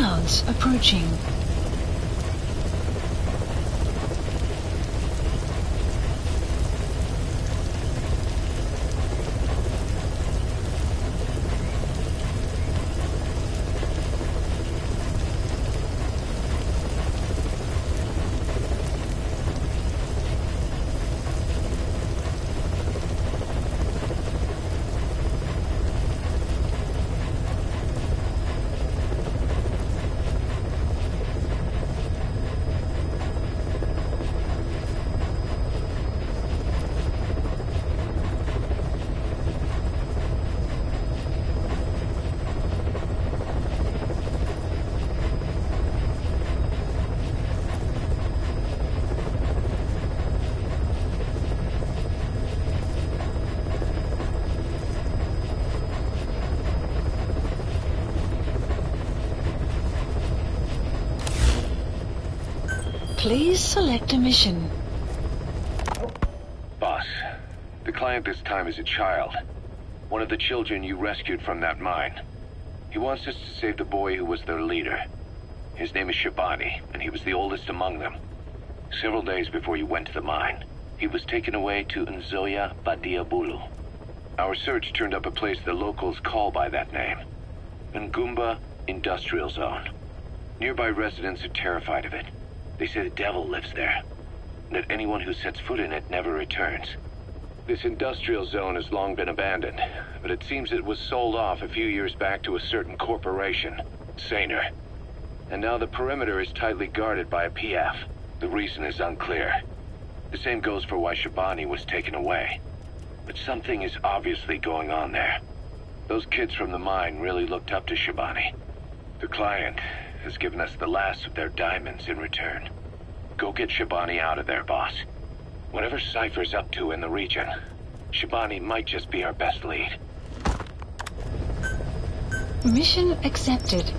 clouds approaching. Please select a mission. Boss, the client this time is a child. One of the children you rescued from that mine. He wants us to save the boy who was their leader. His name is Shabani, and he was the oldest among them. Several days before you went to the mine, he was taken away to Nzoia Badia Bulu. Our search turned up a place the locals call by that name. Ngumba Industrial Zone. Nearby residents are terrified of it. They say the devil lives there, and that anyone who sets foot in it never returns. This industrial zone has long been abandoned, but it seems it was sold off a few years back to a certain corporation, Saner. And now the perimeter is tightly guarded by a PF. The reason is unclear. The same goes for why Shabani was taken away. But something is obviously going on there. Those kids from the mine really looked up to Shabani. The client has given us the last of their diamonds in return. Go get Shabani out of there, boss. Whatever Cypher's up to in the region, Shabani might just be our best lead. Mission accepted.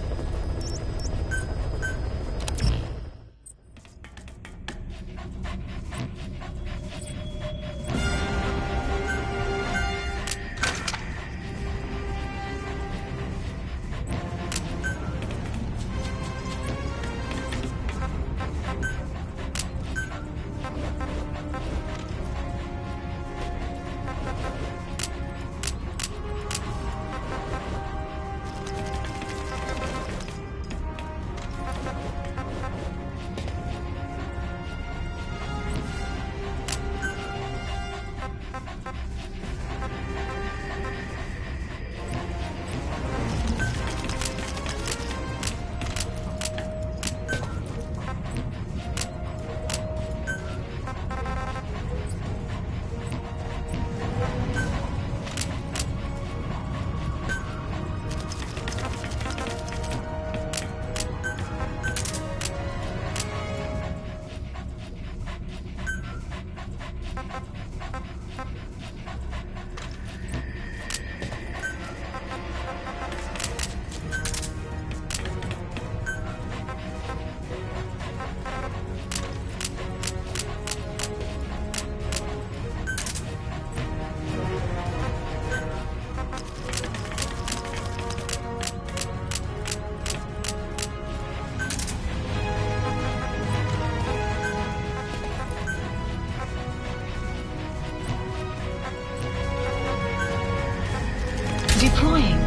Deploying.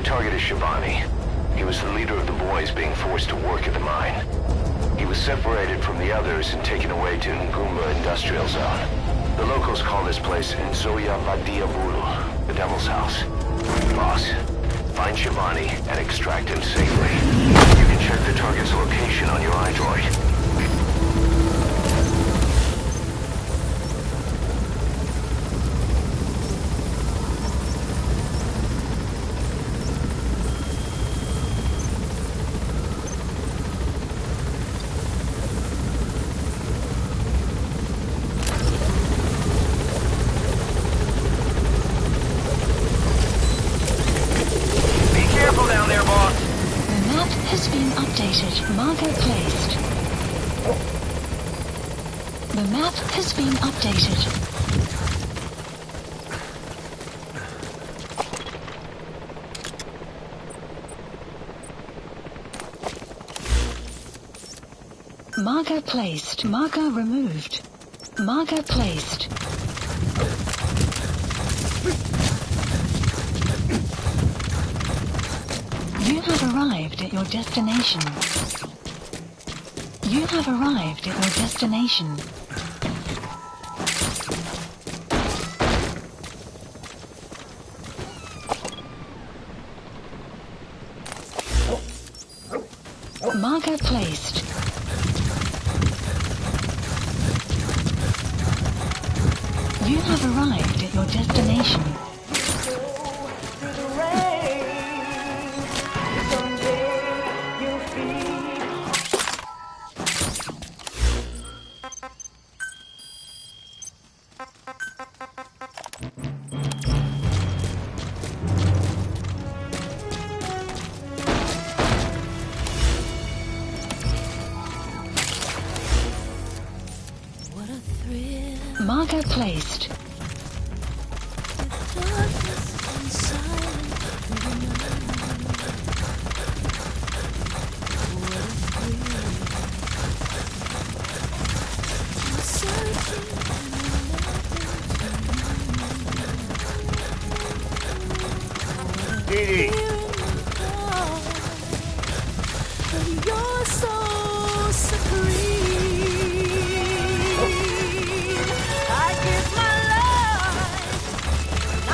Target is Shabani. He was the leader of the boys being forced to work at the mine. He was separated from the others and taken away to Ngumba Industrial Zone. The locals call this place Nzoia Badia Bulu, the Devil's House. Boss, find Shabani and extract him safely. You can check the target's location on your iDroid. Marker placed. The map has been updated. Marker placed. Marker removed. Marker placed. You have arrived at your destination. You have arrived at your destination. Marker placed. You have arrived at your destination. Marker placed. Dee You're so supreme. I give my life.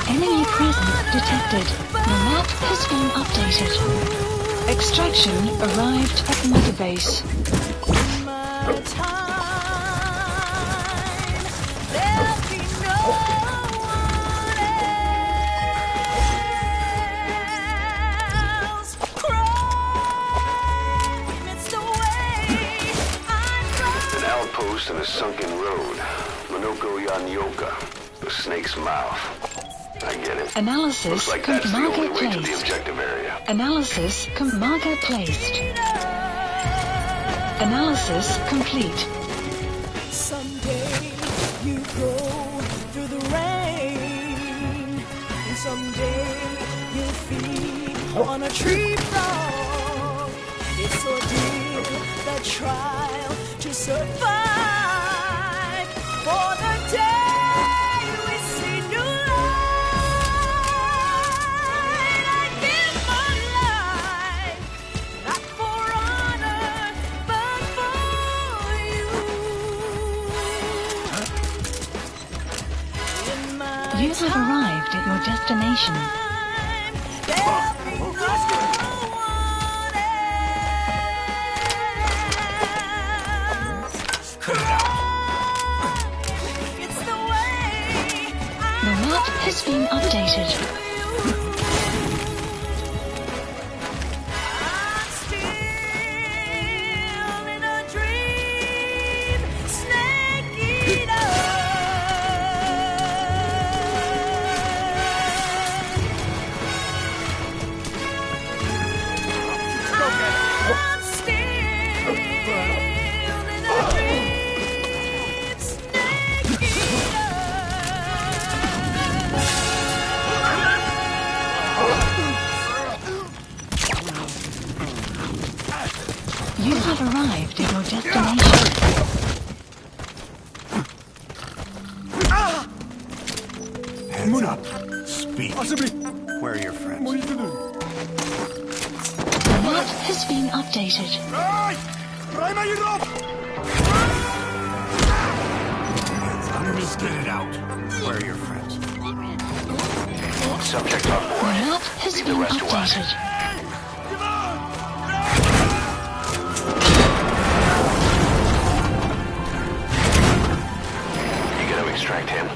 Enemy presence detected. The map has been updated. Extraction arrived at Mother Base. My time. There'll be no one else. Crime, it's the way I An outpost in a sunken road. Minoko Yanyoka. The snake's mouth. I get it. Analysis Looks like that's the marker only way to the placed. objective area. Analysis marker placed. Analysis complete. Someday you go through the rain, and someday you'll feed on a tree frog. It's ordeal, the trial to survive for the day we see new light. I give my life, not for honor, but for you. In my You have arrived at your destination. time, there'll be no one else. It's the way The map has been updated. I'm still in a dream, snake eater. I'm still in a dream, snake eater. You have arrived at your destination. Hands up. Speak. Where are your friends? The map has been updated. Hands up. Spit it out. Where are your friends? Subject on The board. map has Leave the been rest to us. updated. You gotta extract him.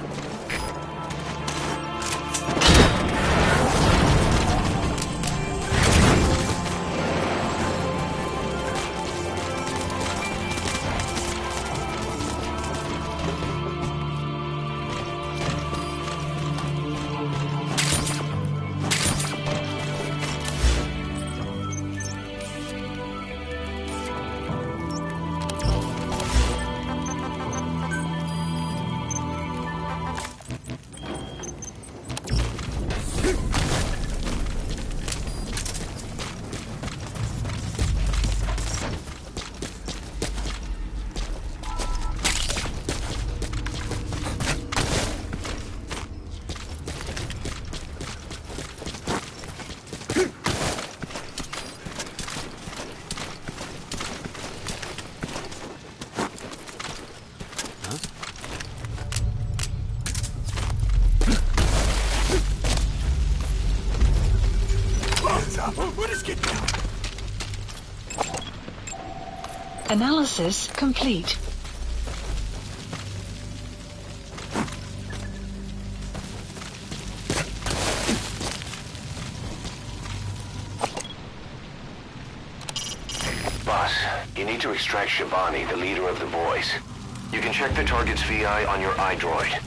Analysis complete. Boss, you need to extract Shabani, the leader of the boys. You can check the target's VI on your iDroid.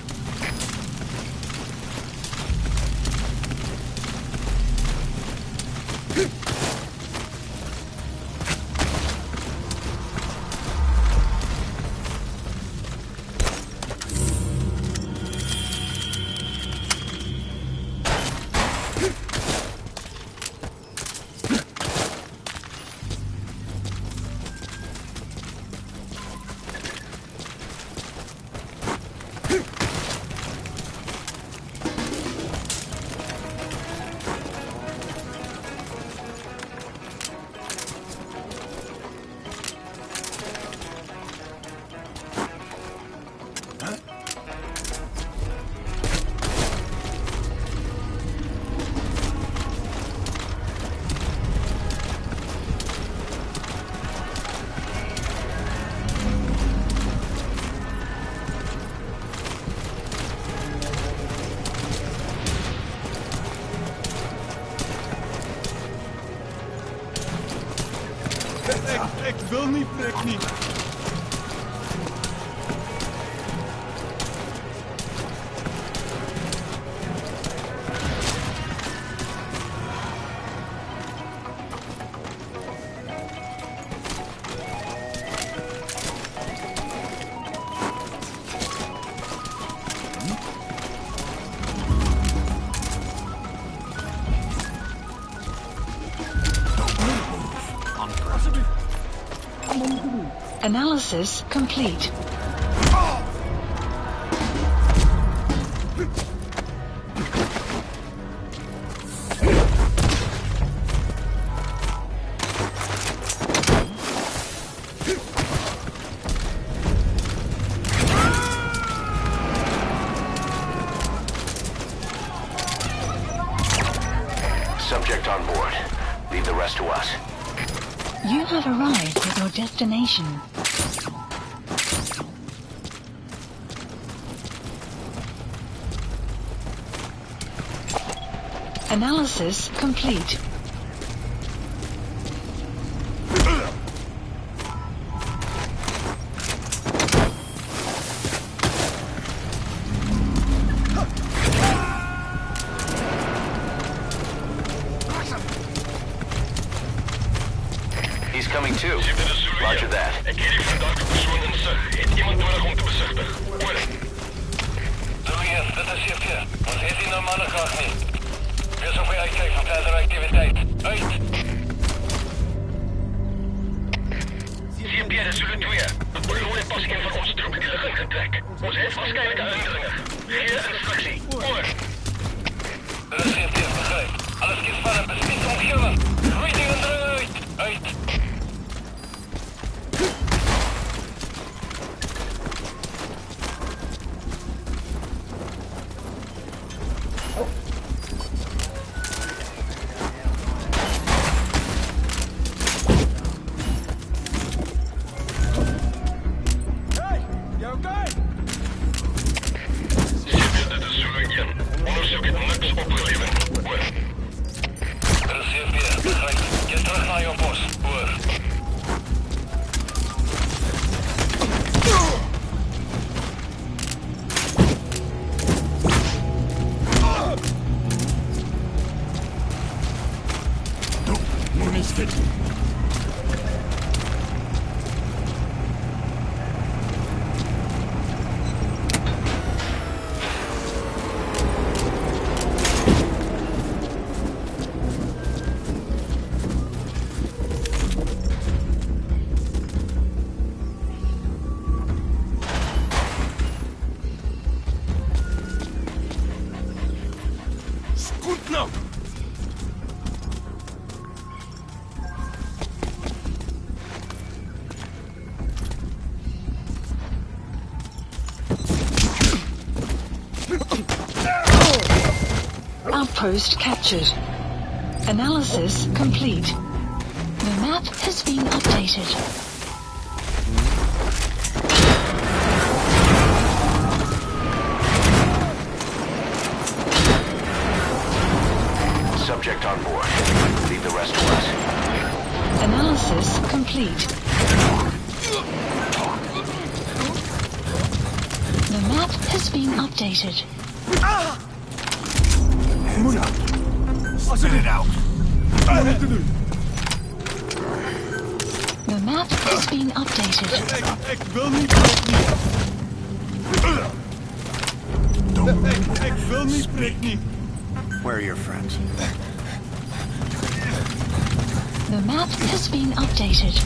Ik wil niet, ik niet. Analysis complete. Subject on board. Leave the rest to us. You have arrived at your destination. Analysis complete. He's coming too. Roger that. Ik heb die verdachte persoon in zich. Het iemand nodig om te bezichtigen. Oor. Louis, dit is CP. Ons het hier normale graag niet. Wees op je uitkijk voor verdere activiteit. Uit! CP, dit is Zulu 2. Het beloon pas een van onze troepen die liggen ingetrek. Ons heeft waarschijnlijk een indringer. Geen instructie. Oor. Dit is CP, begrijp. Alles kies van een bespied omgeving. Gooi die indringer uit. Uit! Outpost captured. Analysis complete. The map has been updated. subject on board. Leave the rest to us. Analysis complete. The map has been updated. Spit it out. The map has been updated. Ik wil niet prikken. Ik wil niet prikken. Where are your friends? The map has been updated.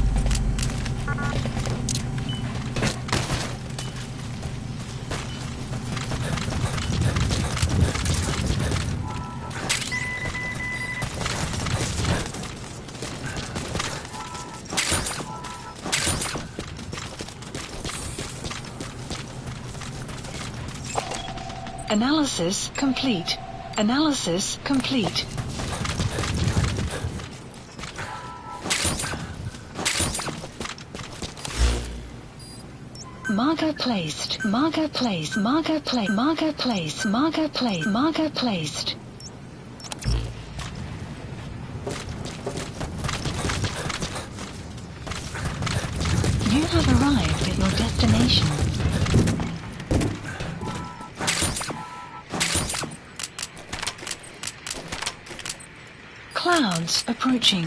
Analysis complete. Analysis complete. Marker placed. Marker placed. Marker placed. Marker placed. Marker placed. Marker placed. You have arrived at your destination. Clouds approaching.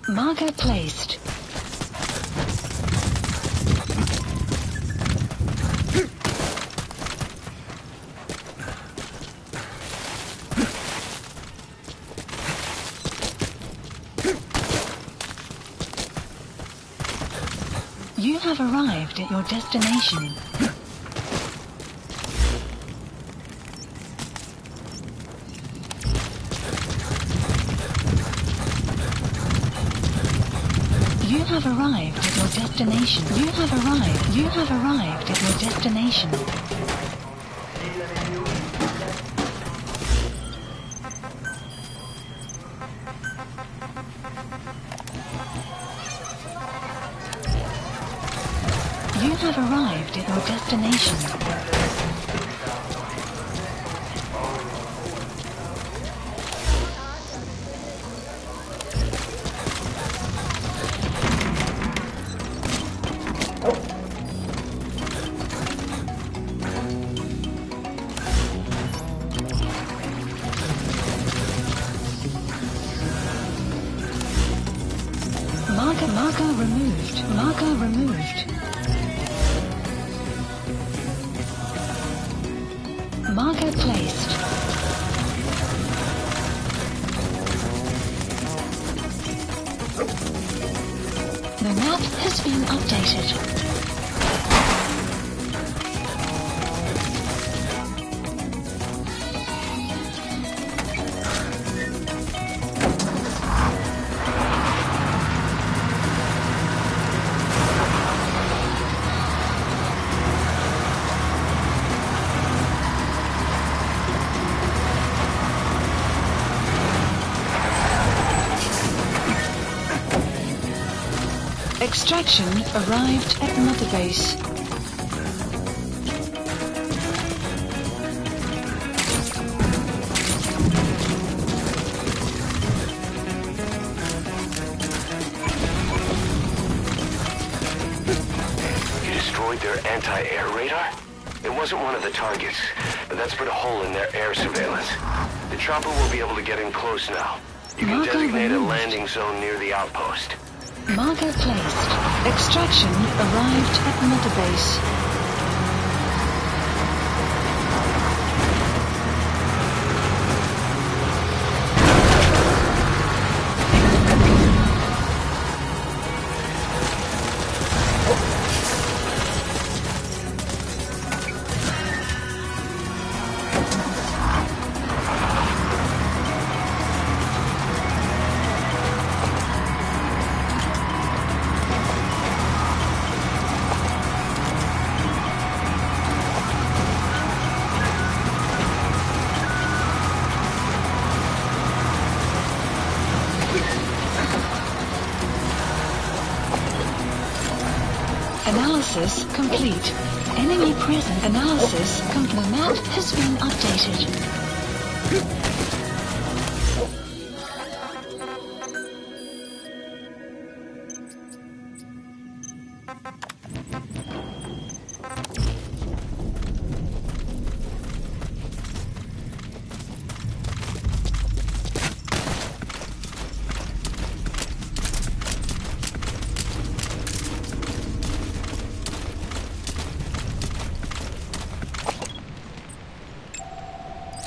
Marker placed. You have arrived at your destination. You have arrived at your destination. You have arrived. You have arrived at your destination. You have arrived at your destination. Marker removed. Marker removed. Marker placed. The map has been updated. Extraction arrived at Mother Base. You destroyed their anti-air radar? It wasn't one of the targets, but that's put a hole in their air surveillance. The chopper will be able to get in close now. You can designate a landing zone near the outpost. Marker placed. Extraction arrived at Mother Base. Analysis complete. Enemy present. Analysis complete. The map has been updated.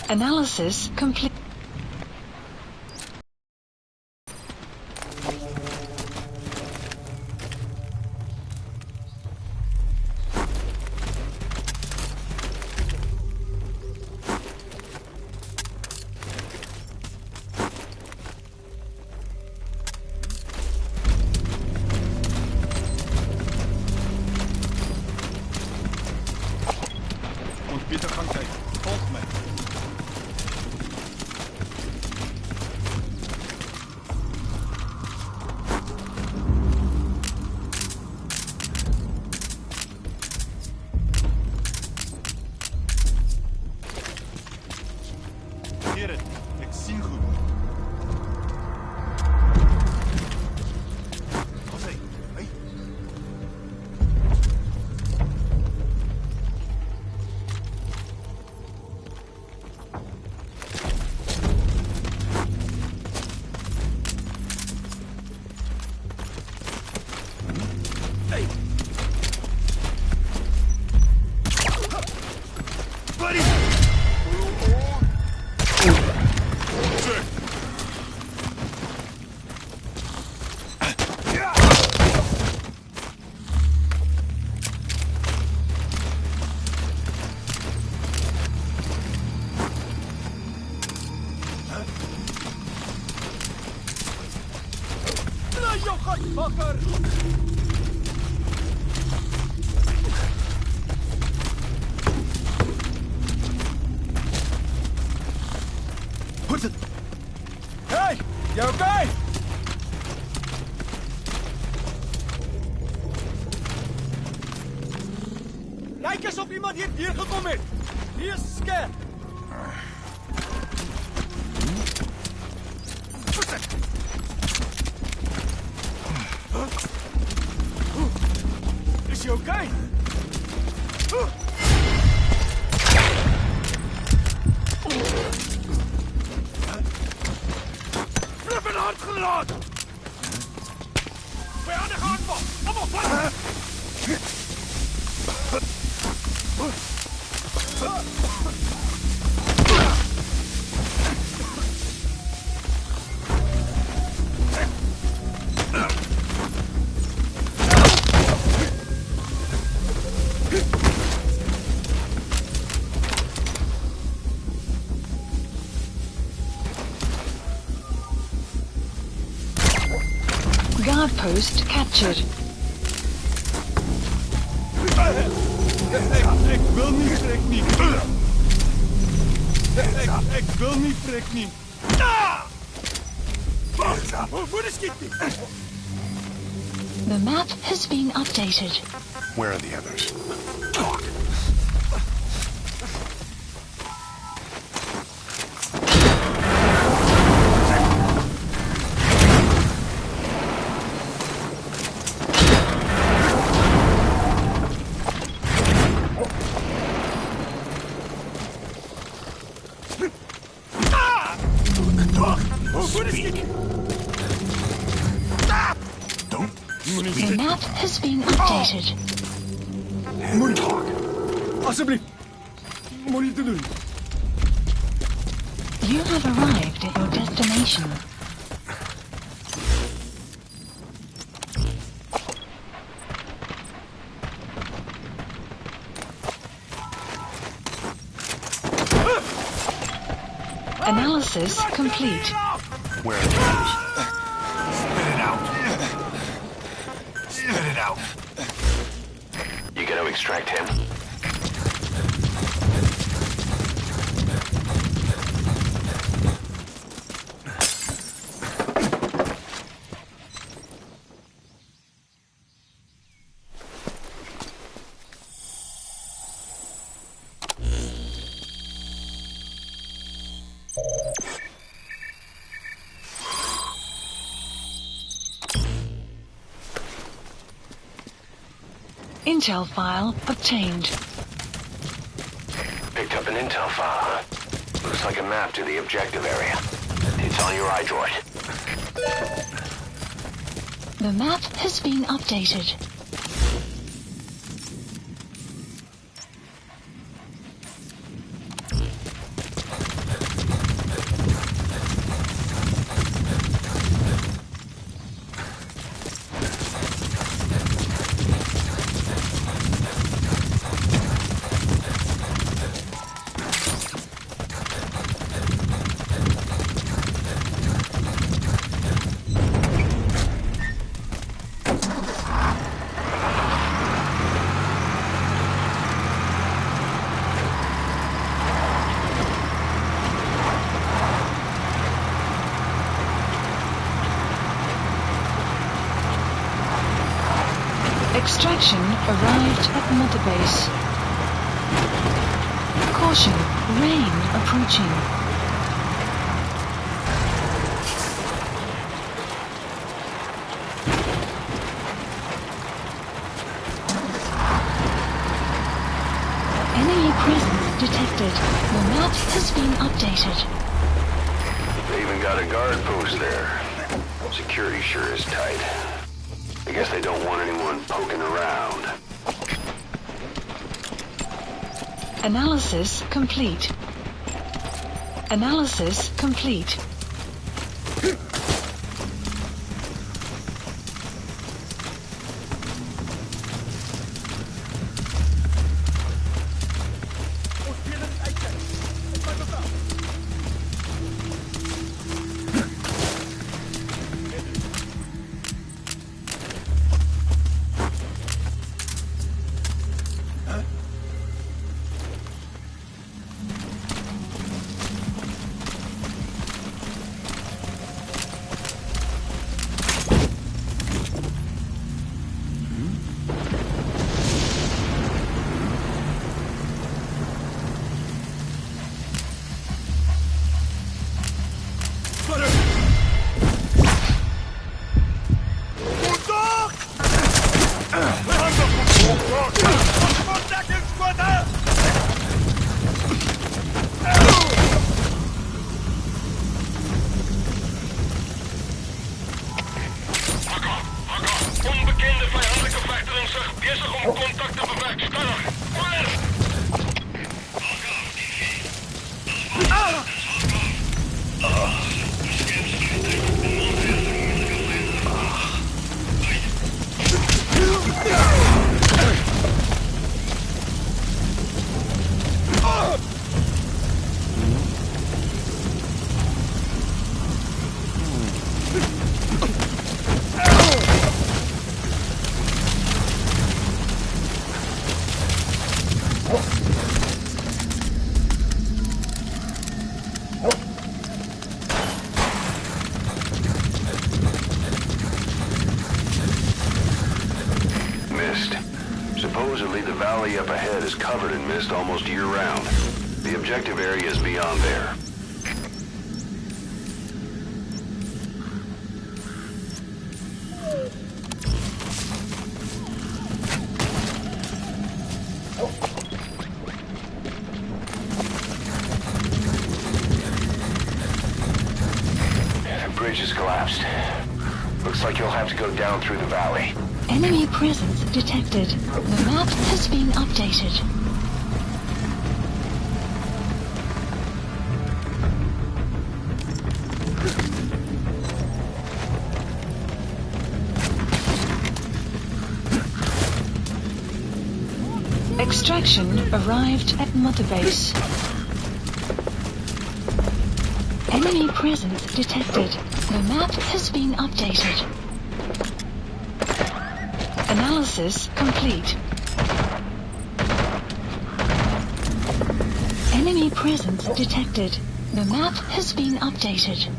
Analysis complete. Und bitte Krankheit. Folgt mir. Heren, ik zie goed. Wat hé? Hé? Hey! Buddy! Check! Bakker! Goed. Hey, you okay? Lijkt alsof iemand hier gekomen is. Hier is de scan. Is hij oké? Flippin' handgranaat! Vijandige aanval! Allemaal vlammen! Guard post captured. Ik wil niet, trek niet. Ik wil niet, trek niet. Waar is Kitty? The map has been updated. Where are the others? Talk. Speak. Don't speak. The map has been updated. Moet talk. Alsjeblieft. Moet je te doen. You have arrived at your destination. Analysis complete. Where are the others? Spit it out. Spit it out. You gonna extract him? Intel file obtained. Picked up an intel file, huh? Looks like a map to the objective area. It's on your iDroid. The map has been updated. Extraction arrived at Mother Base. Caution, rain approaching. Enemy presence detected. The map has been updated. They even got a guard post there. Security sure is tight. I guess they don't want anyone poking around. Analysis complete. Analysis complete. Onbekende vijandelijke vechteren zich bezig om contact te bewerkstelligen. Supposedly, the valley up ahead is covered in mist almost year-round. The objective area is beyond there. The bridge has collapsed. Looks like you'll have to go down through the valley. Enemy presence detected. The map has been updated. Extraction arrived at Mother Base. Enemy presence detected. The map has been updated. Analysis complete. Enemy presence detected. The map has been updated.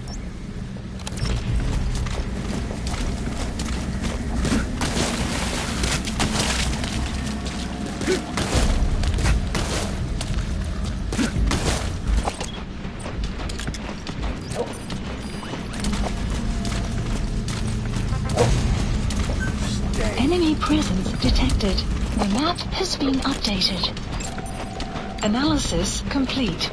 Enemy presence detected. The map has been updated. Analysis complete.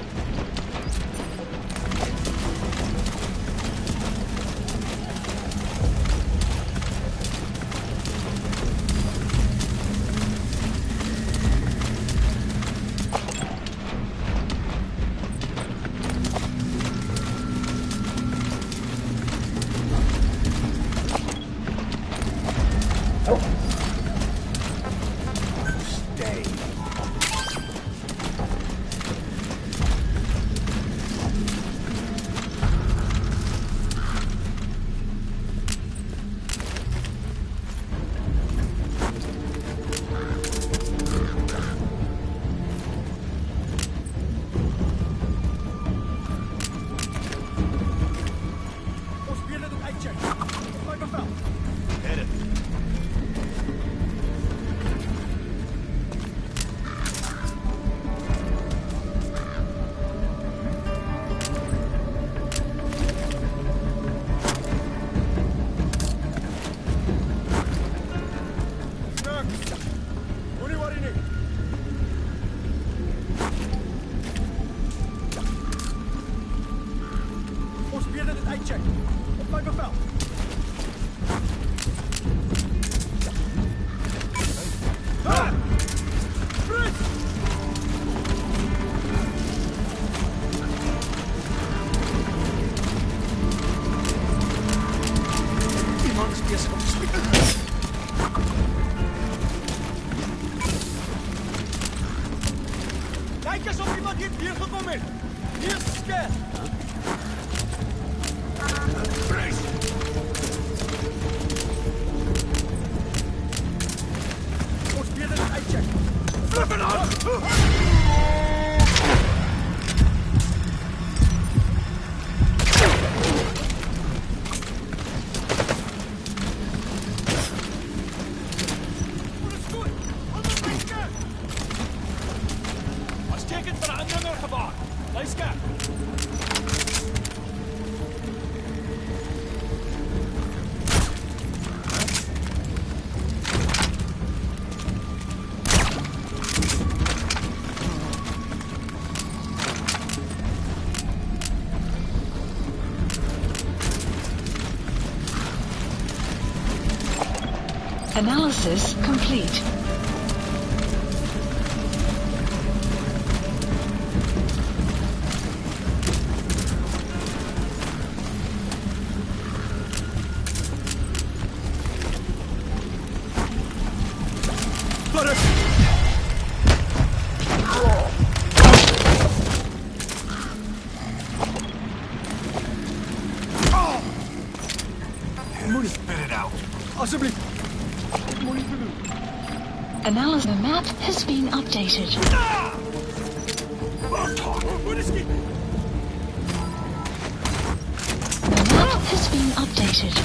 Kijk eens of iemand hier gekomen is. Hier is scan. Ons weer het uitcheck. Flippen aan! Analysis complete. Analysis. The map has been updated. The map has been updated.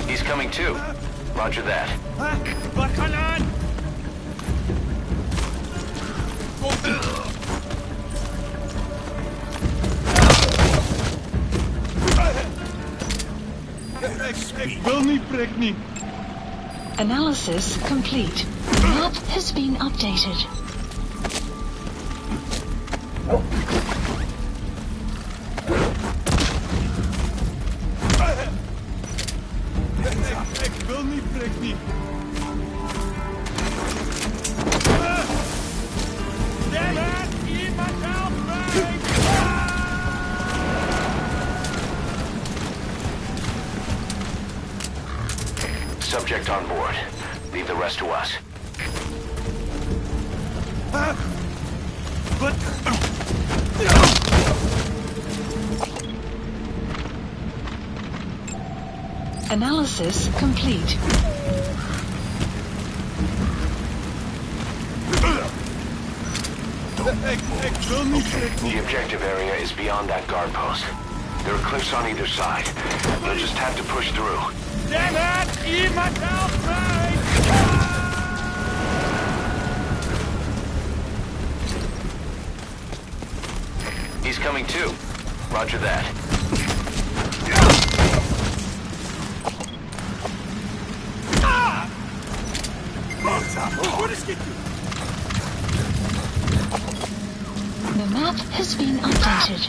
He's coming too. Roger that. Analysis complete. The map has been updated. Subject on board. Leave the rest to us. Analysis complete. The objective area is beyond that guard post. There are cliffs on either side. We'll just have to push through. Damn it! Iemand help mij! He's coming too. Roger that. The map has been updated.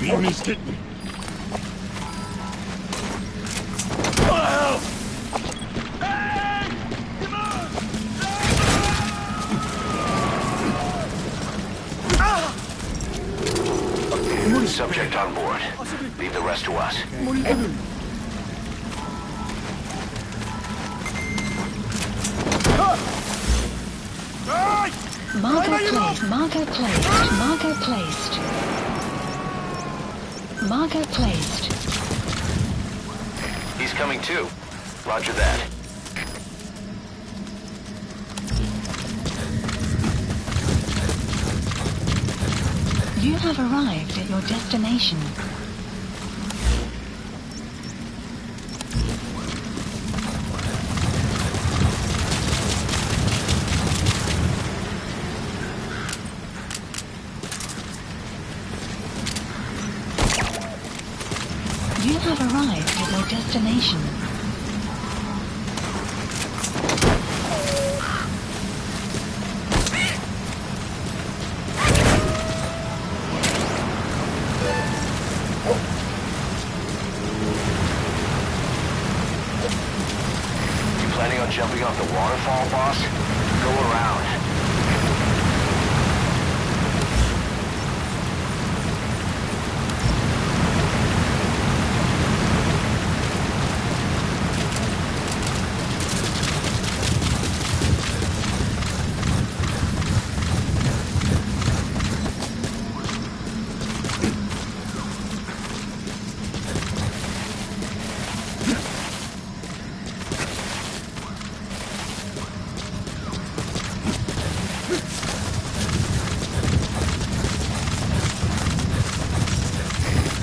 Beam is getting. Subject on board. Leave the rest to us. Marker placed. Marker placed. Marker placed. Marker placed. He's coming too. Roger that. You have arrived at your destination. You have arrived at your destination. Planning on jumping off the waterfall, boss? Go around.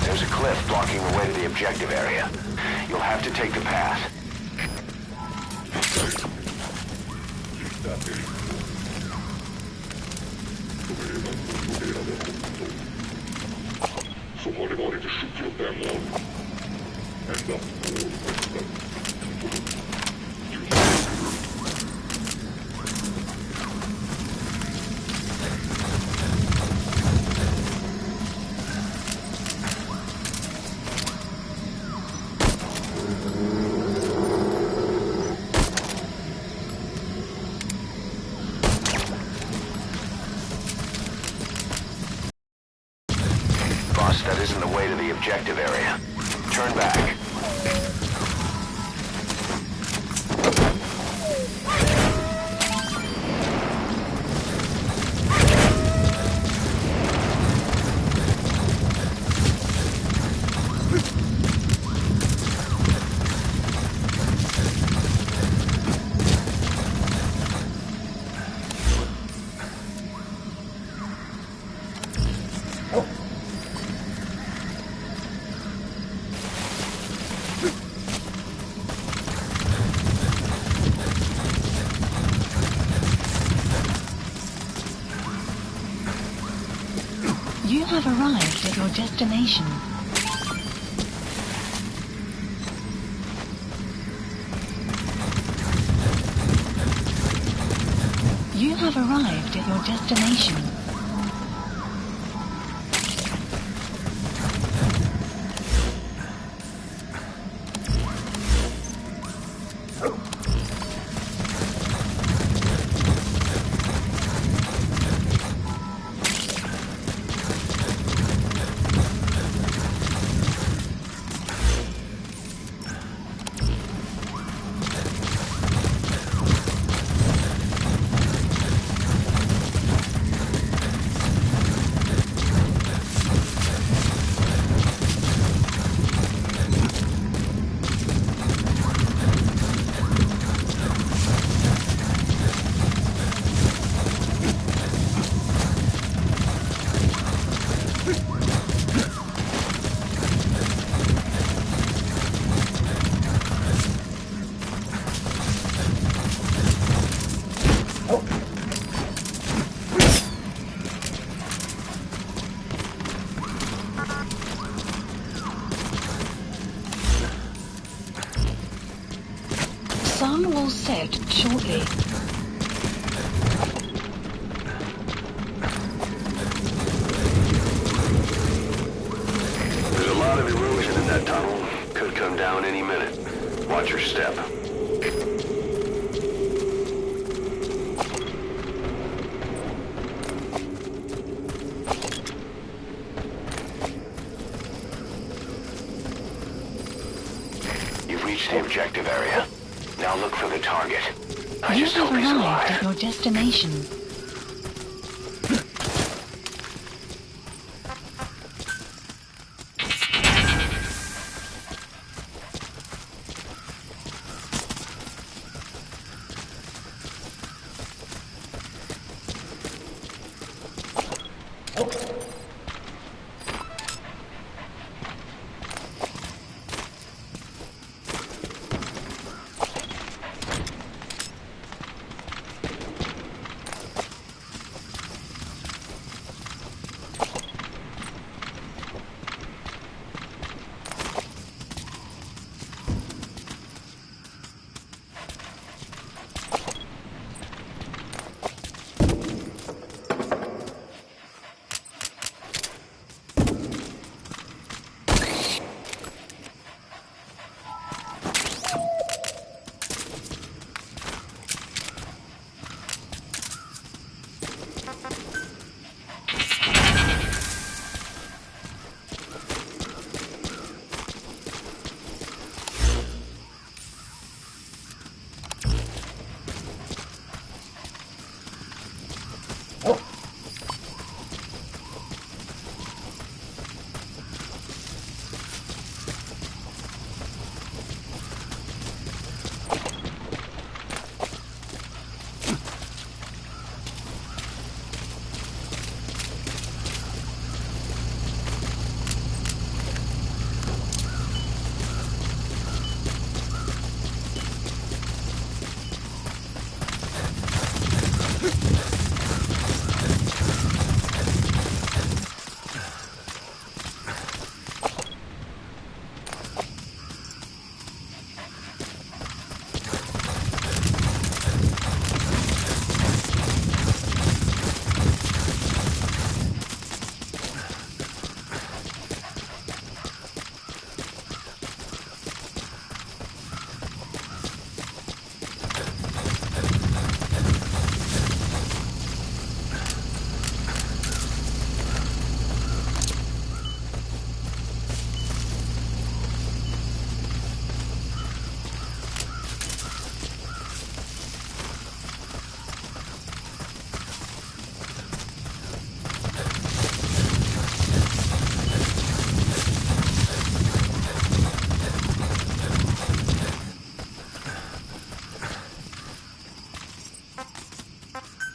There's a cliff blocking the way to the objective area. You'll have to take the path. Boss, that isn't the way to the objective area. Turn back. You have arrived at your destination. You have arrived at your destination. target shortly. There's a lot of erosion in that tunnel. Could come down any minute. Watch your step. You've reached the objective area. Now look for the target. I You just have hope he's arrived at alive. your destination.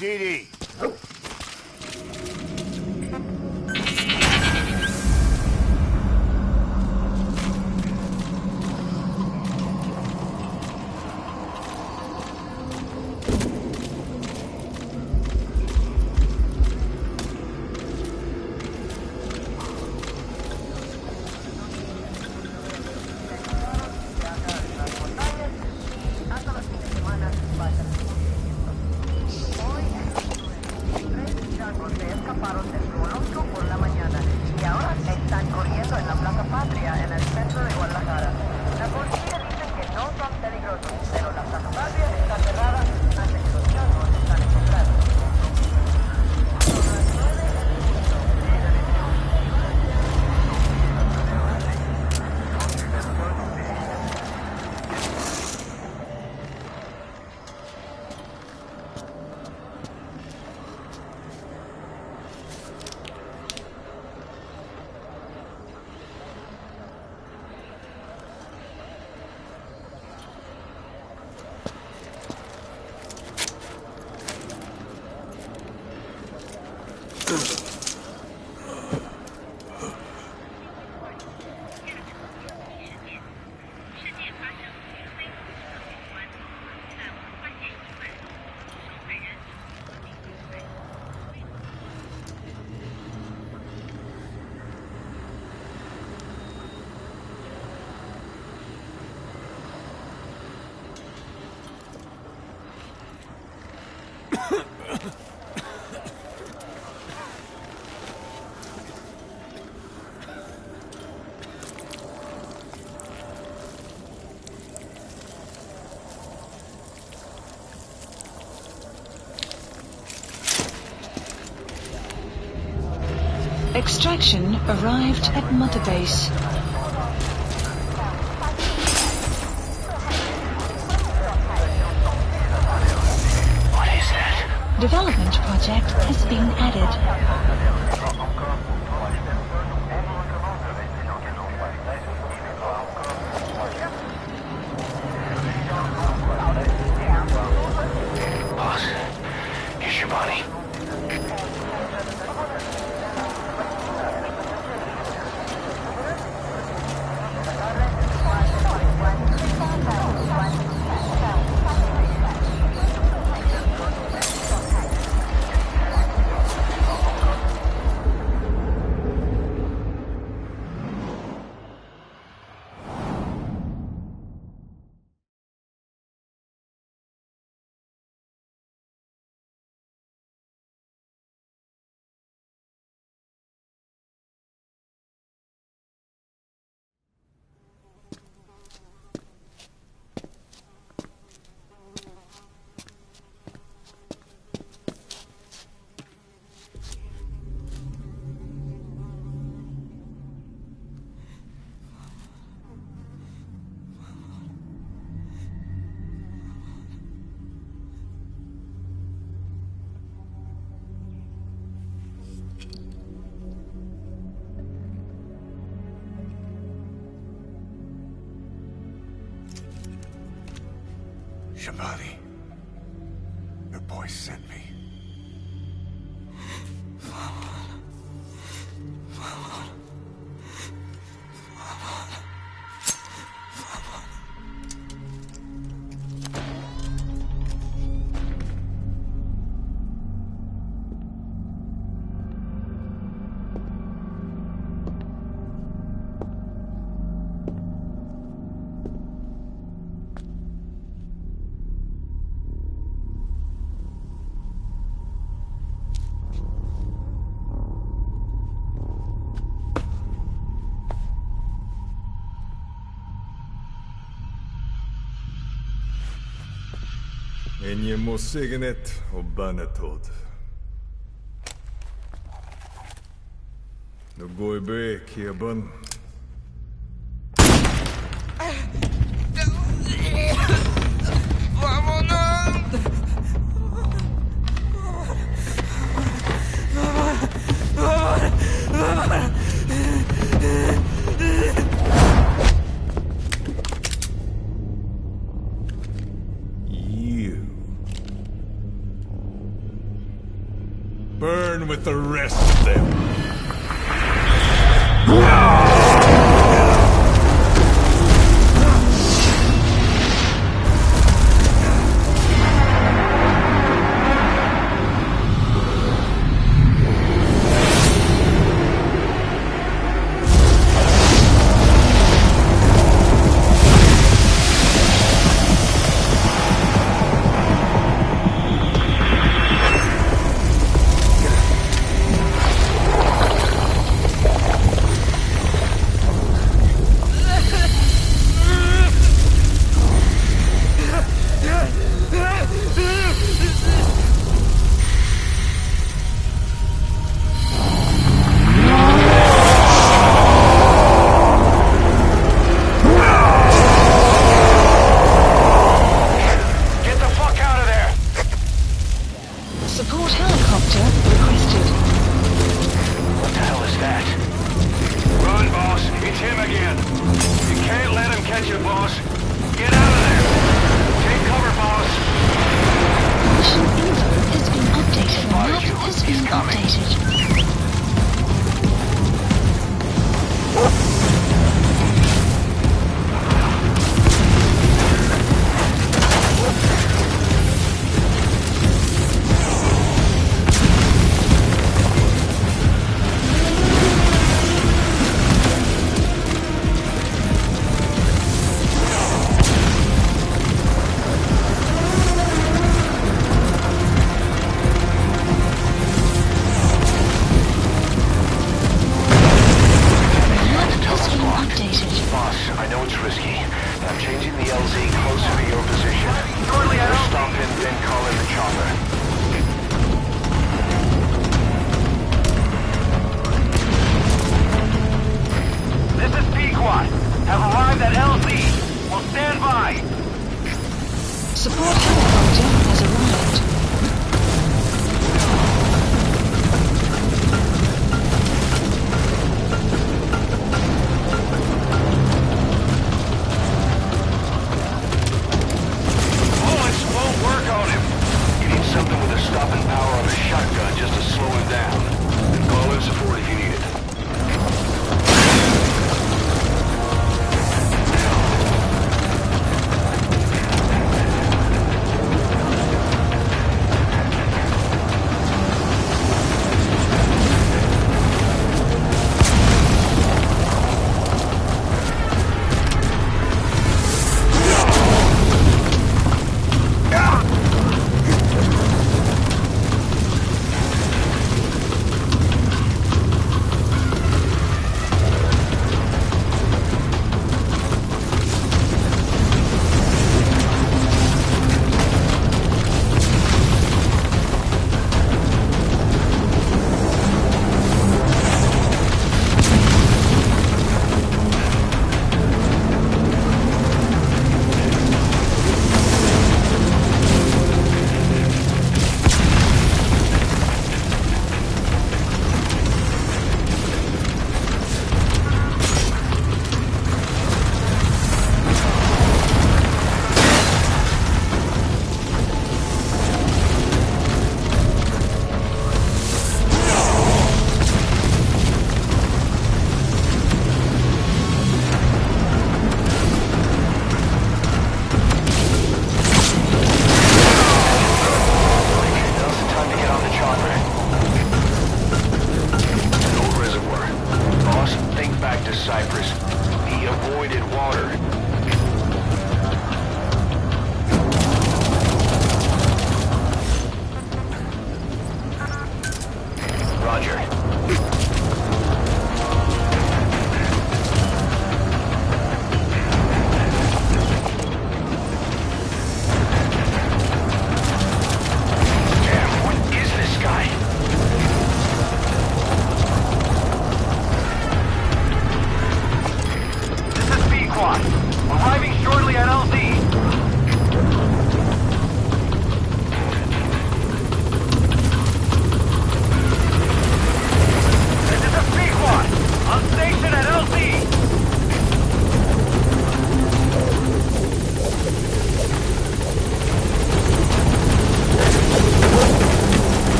DD. Extraction arrived at Mother Base. What is that? Development project has been added. Boss, here's your body. Shabani, the boy sent me. En je moet zeggen het op bijna dood. Nu ga je bij, Kieban. Burn with the rest of them.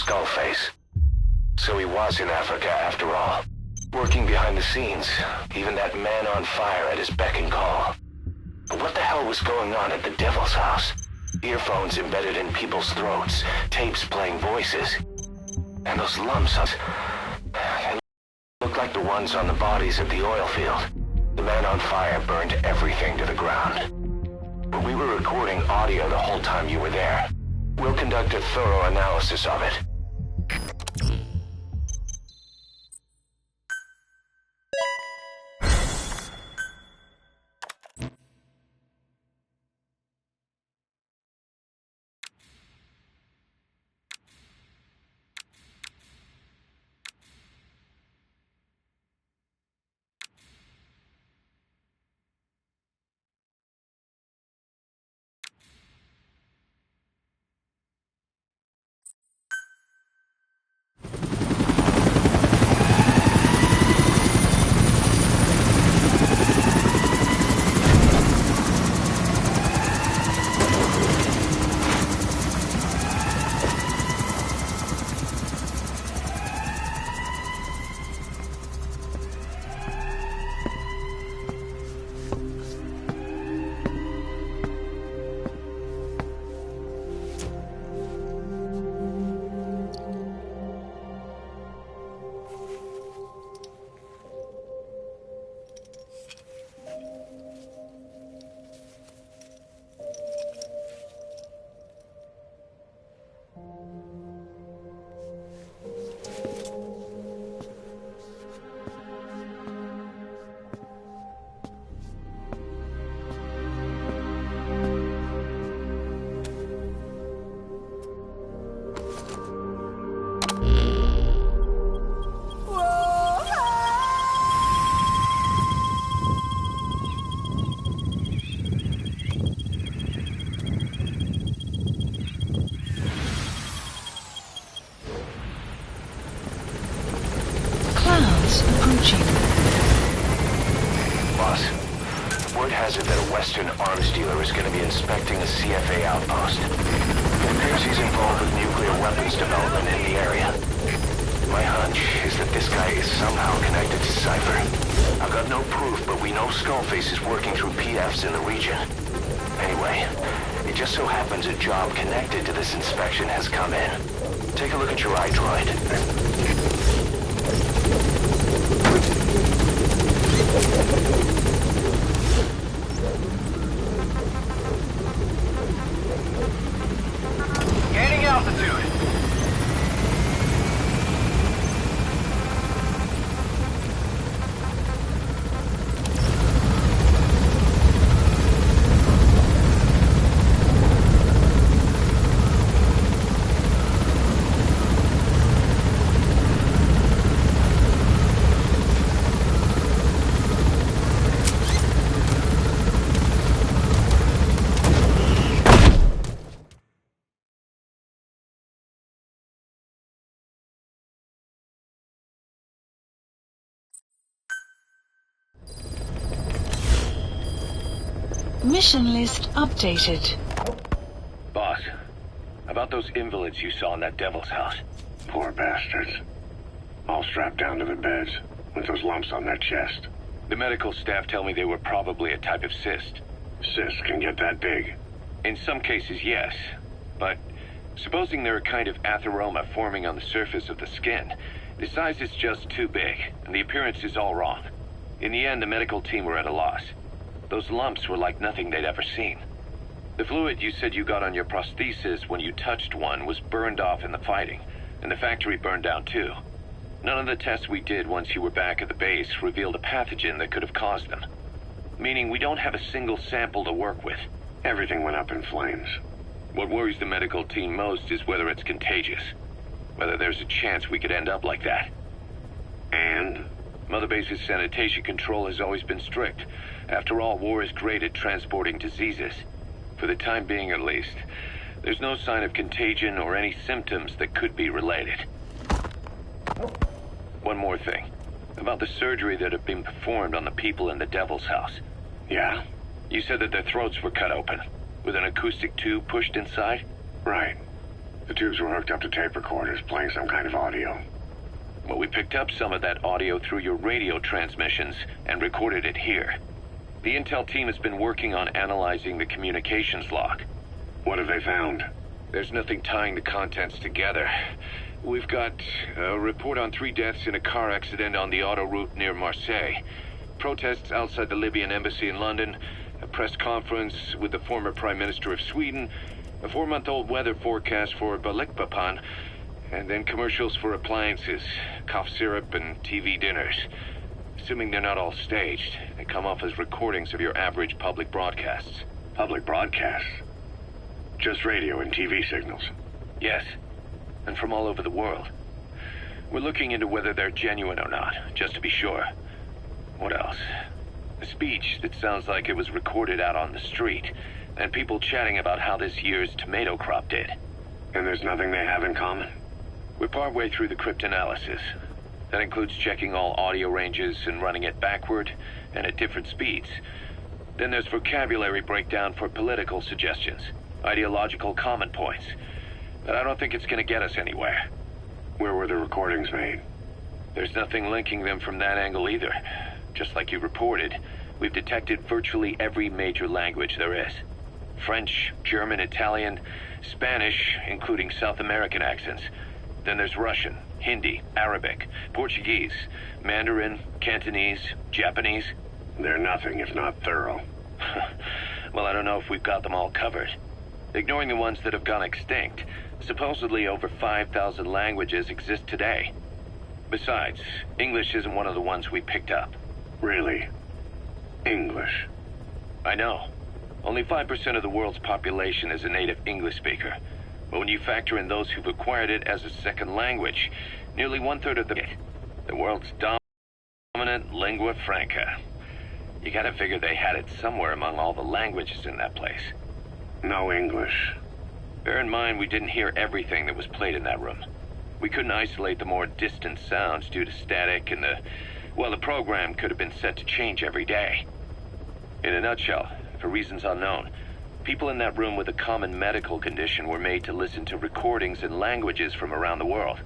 Skullface. So he was in Africa after all. Working behind the scenes, even that man on fire at his beck and call. But what the hell was going on at the Devil's House? Earphones embedded in people's throats, tapes playing voices. And those lumps, they looked like the ones on the bodies at the oil field. The man on fire burned everything to the ground. But we were recording audio the whole time you were there. We'll conduct a thorough analysis of it. Approaching. Boss, word has it that a Western arms dealer is going to be inspecting a CFA outpost. It appears he's involved with nuclear weapons development in the area. My hunch is that this guy is somehow connected to Cypher. I've got no proof, but we know Skullface is working through PFs in the region. Anyway, it just so happens a job connected to this inspection has come in. Take a look at your iDroid. Gaining altitude. Mission list updated. Boss, about those invalids you saw in that Devil's House. Poor bastards. All strapped down to their beds, with those lumps on their chest. The medical staff tell me they were probably a type of cyst. Cysts can get that big. In some cases, yes. But supposing they're a kind of atheroma forming on the surface of the skin, the size is just too big, and the appearance is all wrong. In the end, the medical team were at a loss. Those lumps were like nothing they'd ever seen. The fluid you said you got on your prosthesis when you touched one was burned off in the fighting, and the factory burned down too. None of the tests we did once you were back at the base revealed a pathogen that could have caused them. Meaning we don't have a single sample to work with. Everything went up in flames. What worries the medical team most is whether it's contagious. Whether there's a chance we could end up like that. And? Mother Base's sanitation control has always been strict. After all, war is great at transporting diseases. For the time being, at least. There's no sign of contagion or any symptoms that could be related. One more thing. About the surgery that had been performed on the people in the Devil's House. Yeah? You said that their throats were cut open, with an acoustic tube pushed inside? Right. The tubes were hooked up to tape recorders, playing some kind of audio. Well, we picked up some of that audio through your radio transmissions and recorded it here. The intel team has been working on analyzing the communications log. What have they found? There's nothing tying the contents together. We've got a report on 3 deaths in a car accident on the autoroute near Marseille, protests outside the Libyan embassy in London, a press conference with the former Prime Minister of Sweden, a 4-month-old weather forecast for Balikpapan, and then commercials for appliances, cough syrup, and TV dinners. Assuming they're not all staged, they come off as recordings of your average public broadcasts. Public broadcasts? Just radio and TV signals? Yes, and from all over the world. We're looking into whether they're genuine or not, just to be sure. What else? A speech that sounds like it was recorded out on the street, and people chatting about how this year's tomato crop did. And there's nothing they have in common? We're partway through the cryptanalysis. That includes checking all audio ranges and running it backward and at different speeds. Then there's vocabulary breakdown for political suggestions, ideological common points. But I don't think it's going to get us anywhere. Where were the recordings made? There's nothing linking them from that angle either. Just like you reported, we've detected virtually every major language there is. French, German, Italian, Spanish, including South American accents. Then there's Russian, Hindi, Arabic, Portuguese, Mandarin, Cantonese, Japanese. They're nothing if not thorough. Well, I don't know if we've got them all covered. Ignoring the ones that have gone extinct, supposedly over 5,000 languages exist today. Besides, English isn't one of the ones we picked up. Really? English? I know. Only 5% of the world's population is a native English speaker. But when you factor in those who've acquired it as a second language, nearly 1/3 of the world's dominant lingua franca. You gotta figure they had it somewhere among all the languages in that place. No English. Bear in mind, we didn't hear everything that was played in that room. We couldn't isolate the more distant sounds due to static, and the program could have been set to change every day. In a nutshell, for reasons unknown, people in that room with a common medical condition were made to listen to recordings in languages from around the world.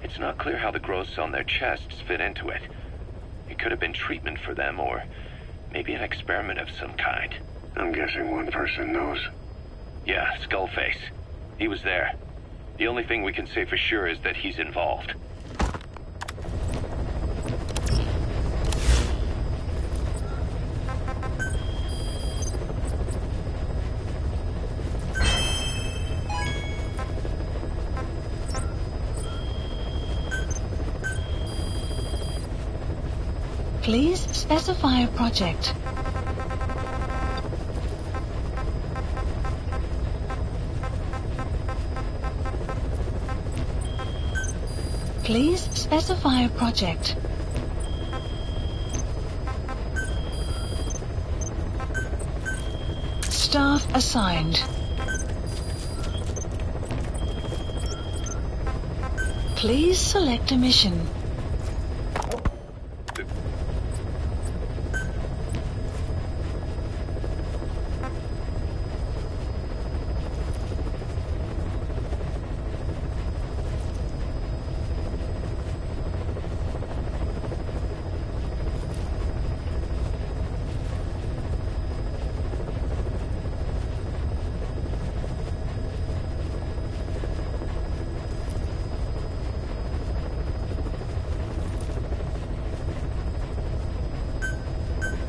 It's not clear how the growths on their chests fit into it. It could have been treatment for them, or maybe an experiment of some kind. I'm guessing one person knows. Yeah, Skullface. He was there. The only thing we can say for sure is that he's involved. Please specify a project. Please specify a project. Staff assigned. Please select a mission.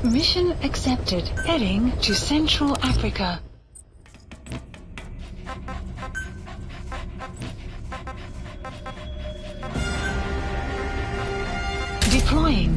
Mission accepted. Heading to Central Africa. Deploying.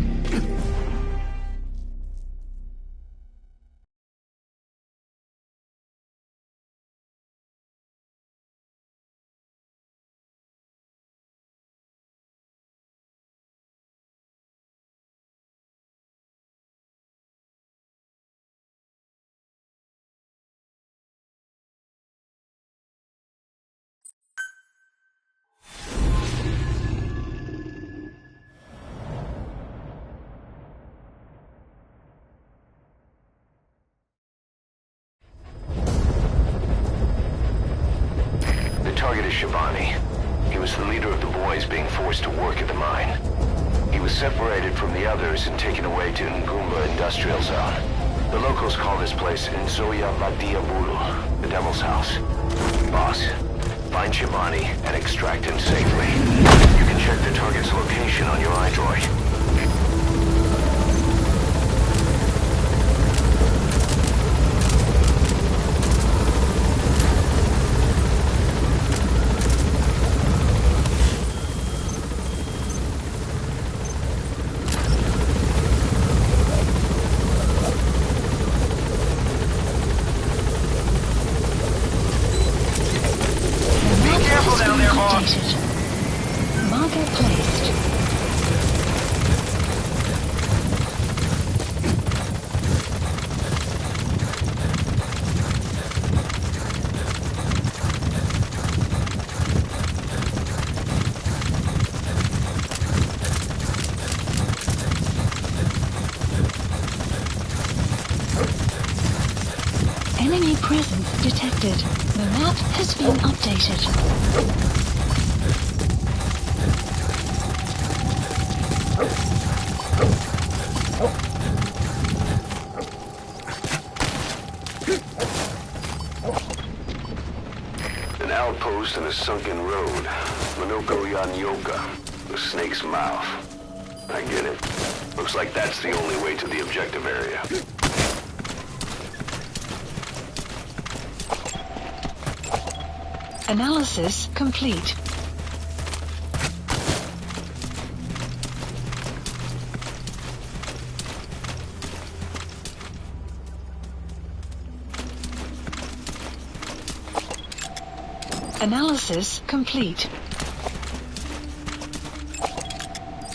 Shabani. He was the leader of the boys being forced to work at the mine. He was separated from the others and taken away to Ngumba Industrial Zone. The locals call this place Nzoya Badia Bulu, the Devil's House. Boss, find Shabani and extract him safely. You can check the target's location on your iDroid. Marker placed. Enemy presence detected. The map has been updated. An outpost and a sunken road. Monoko Yanyoka, the snake's mouth. I get it. Looks like that's the only way to the objective area. Analysis complete. Analysis complete.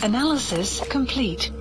Analysis complete.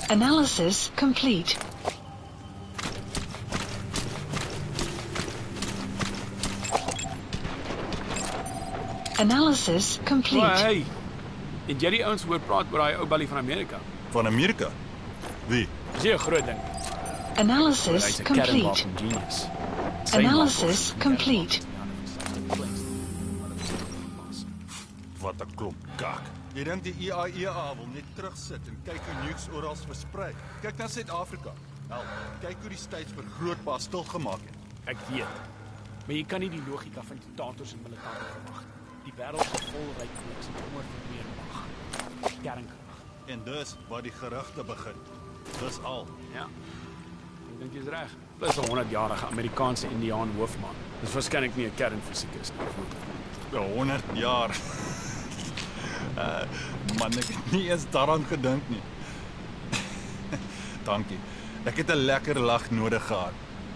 Analysis complete. Analysis complete. Maar hey, het jy die ouens hoor praat oor daai ou ballie van Amerika? Van Amerika? Wie? Dis nie 'n groot ding. Analysis Hy's 'n complete. kernwapen genius. Analysis complete. Wat 'n klomp kak. Jy dink die IAEA wil net terugsit en kyk hoe nukes oral versprei. Kyk na Suid-Afrika. Wel, kyk hoe die States vir grootbaas stilgemaak het. Ek weet. Maar jy kan nie die logika van diktators en militêre verwag nie. Die wêreld is vol ryk volks en honger vir meer mag. Kernkrag. En dis waar die gerugte begin. Dis al. Ja. Ek dink jy's reg. Plus 'n 100-jarige Amerikaanse Indiaan hoofman. Dis waarskynlik nie 'n kernfisikus nie. 100 jaar. Man, ek het nie eens daaraan gedink nie. Dankie. Ek het 'n lekker lag nodig gehad.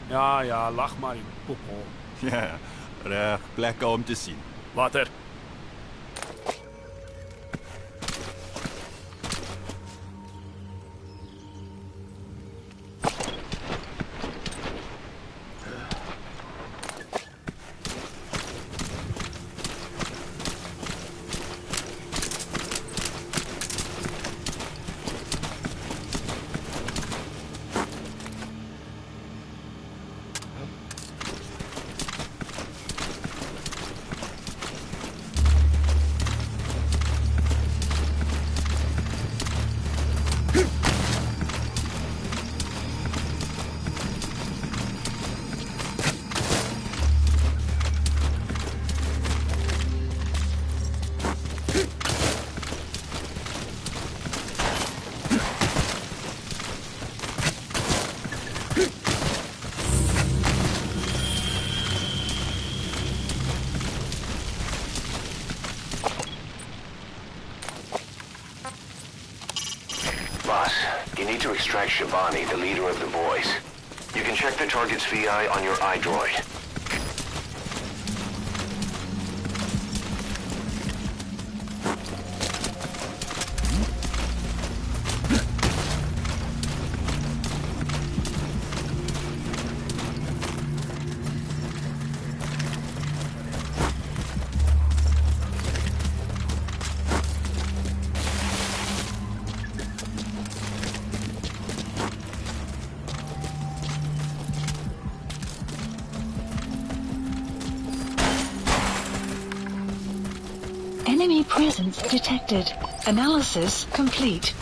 Ja, lag maar, jy pophol. Ja, reg, plekke om te sien. Water. extract Shabani, the leader of the boys. You can check the target's VI on your iDroid. Enemy presence detected. Analysis complete.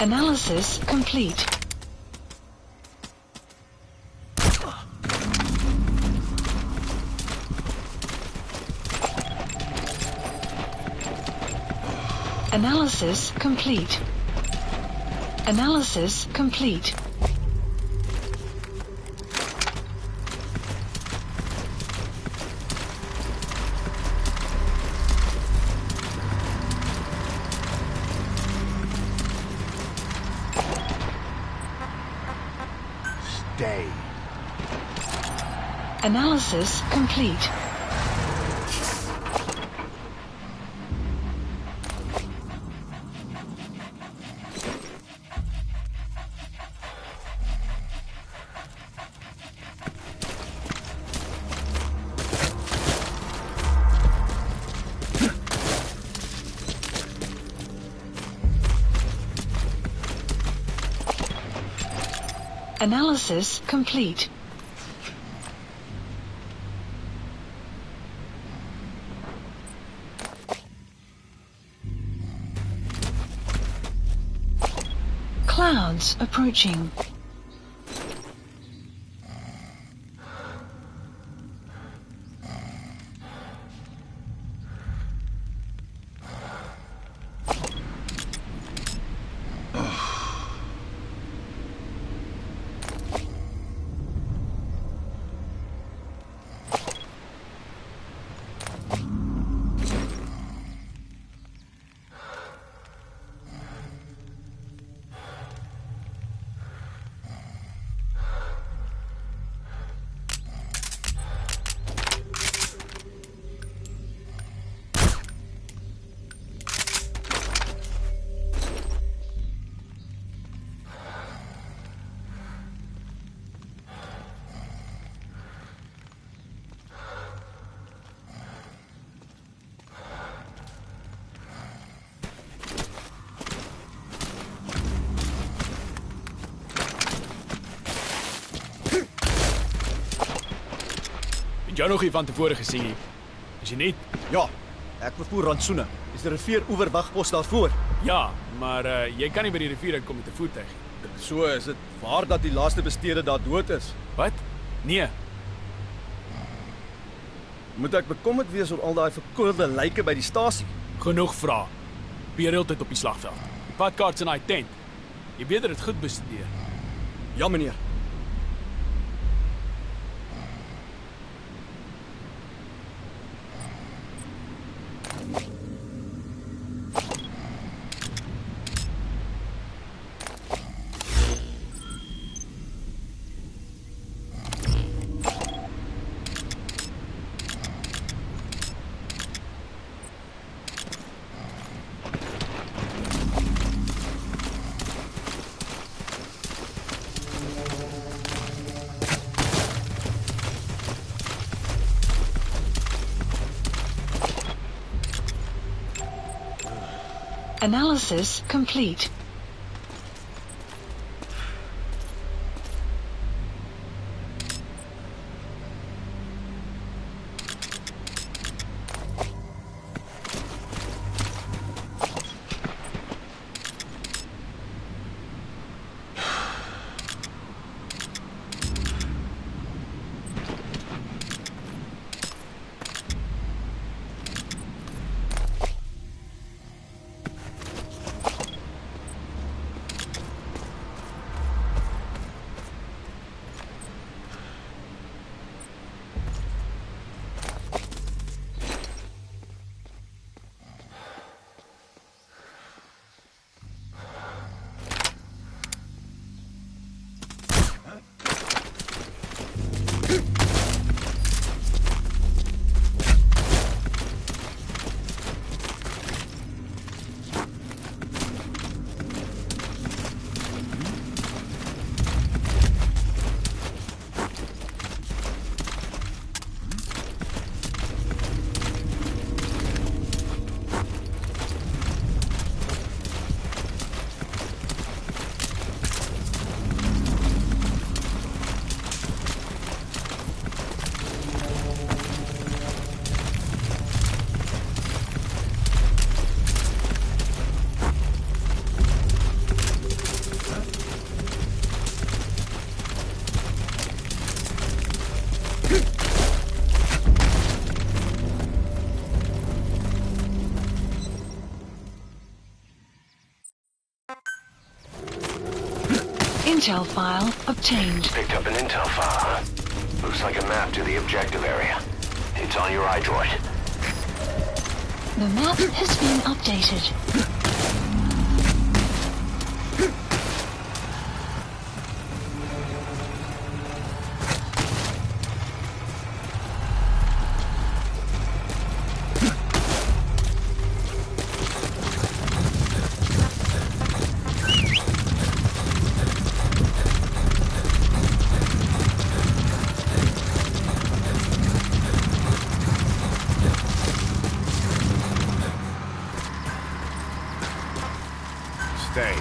Analysis complete. Analysis complete. Analysis complete. Stay. Analysis complete. Analysis complete. Clouds approaching. Jou nog hier van tevore gesien nie. Is jy nie? Ja, ek vervoer rantsoene. Is die rivier oorwagpos daarvoor? Ja, maar jy kan nie by die rivier uitkom met 'n voertuig. So is dit waar dat die laaste bestede daar dood is. Wat? Nee. Moet ek bekommerd wees oor al daai verkoelde lyke by die stasie? Genoeg vrae. Beheer heeltyd op die slagveld. Die padkaarts in daai tent. Jy weet dit goed bestudeer. Ja, meneer. Analysis complete. Intel file obtained. Picked up an intel file, huh? Looks like a map to the objective area. It's on your iDroid. The map has been updated. Stay.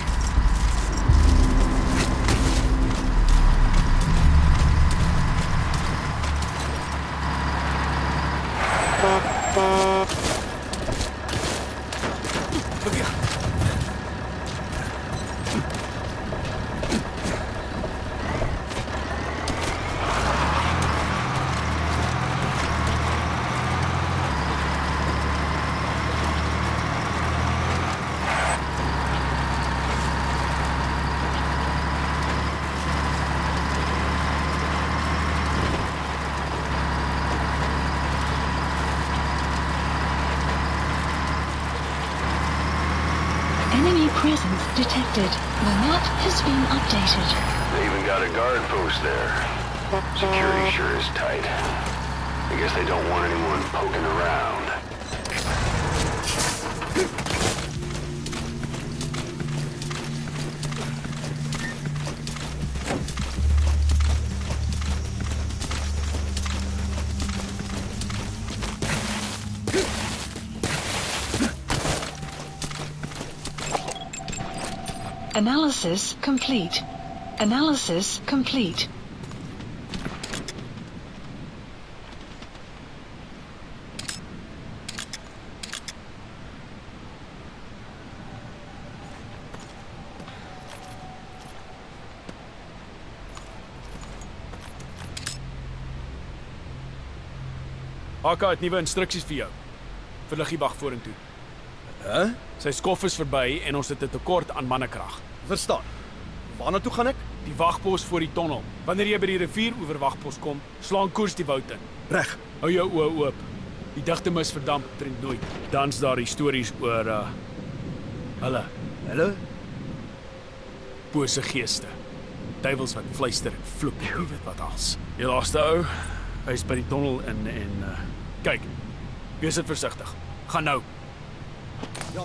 Enemy presence detected. The map has been updated. They even got a guard post there. Security sure is tight. I guess they don't want anyone poking around. Analysis complete. Analysis complete. Haka het nuwe instruksies vir jou. Verlig die wag vorentoe. Hæ? Sy skof is verby en ons het 'n tekort aan mannekrag. Verstaan. Waarna toe gaan ek? Die wagpos voor die tonnel. Wanneer jy by die rivieroeverwagpos kom, slaan koers die woud in. Reg. Hou jou oë oop. Die digte mis verdamp trend nooit. Dan's daar stories oor Hulle? Bose geeste. Duiwels wat fluister en vloek, wie weet wat als. Die laaste ou, hy is by die tonnel in en kyk. Wees dit versigtig. Gaan nou. Ja.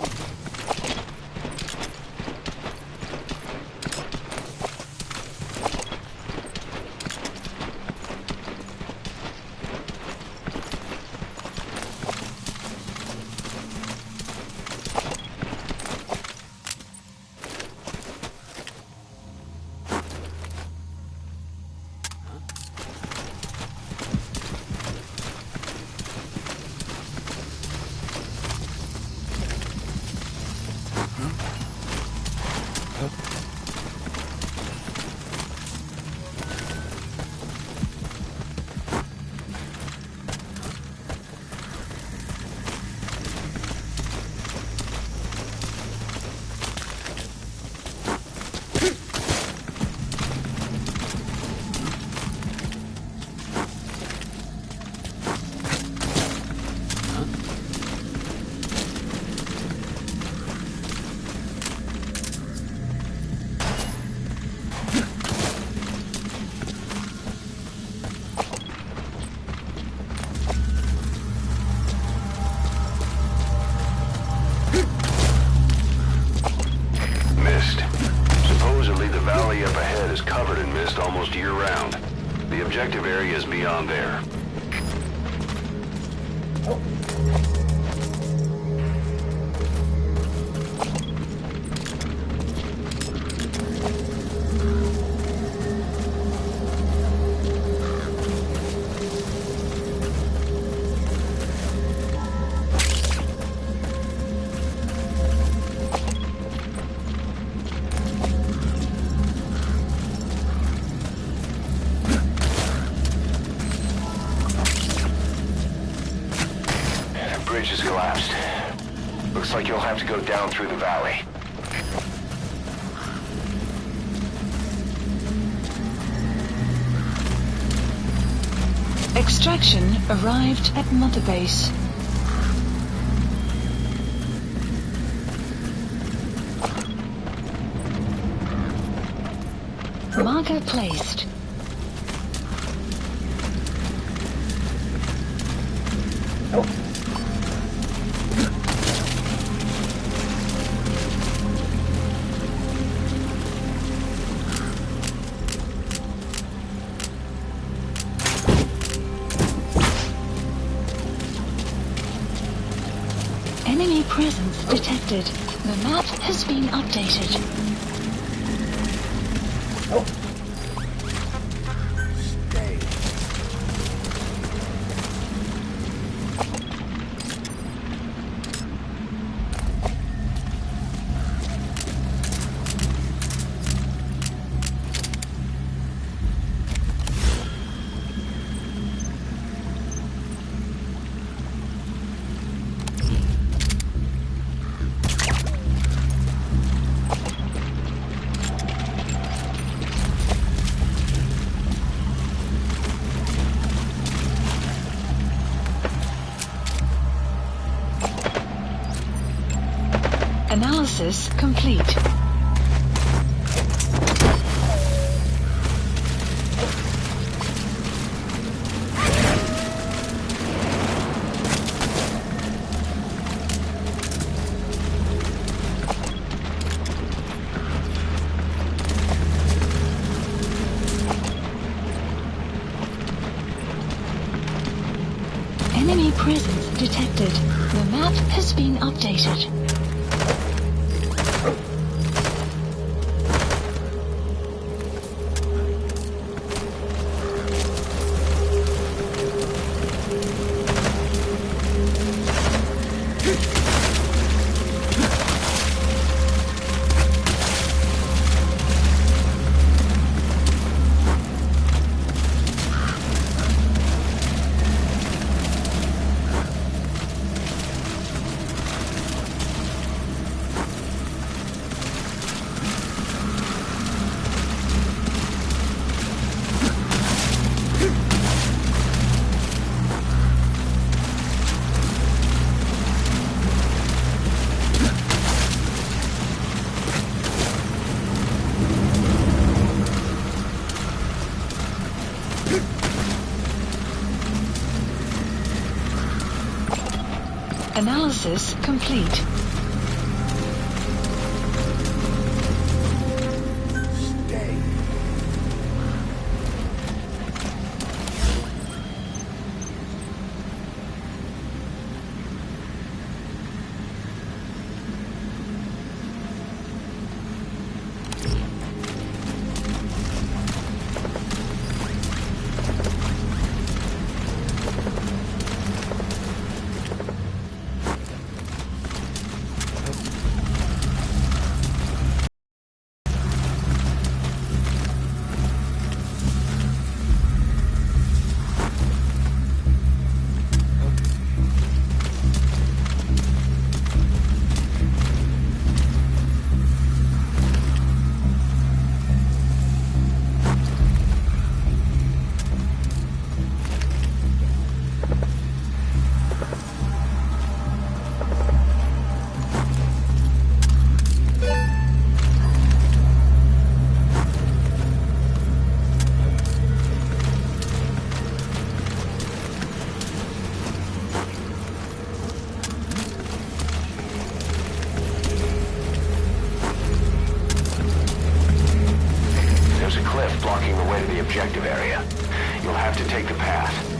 The objective area is beyond there. Bridge has collapsed. Looks like you'll have to go down through the valley. Extraction arrived at Mother Base. Marker placed. Enemy presence detected. The map has been updated. Analysis complete. Enemy presence detected. The map has been updated. Analysis complete. blocking the way to the objective area. You'll have to take the path.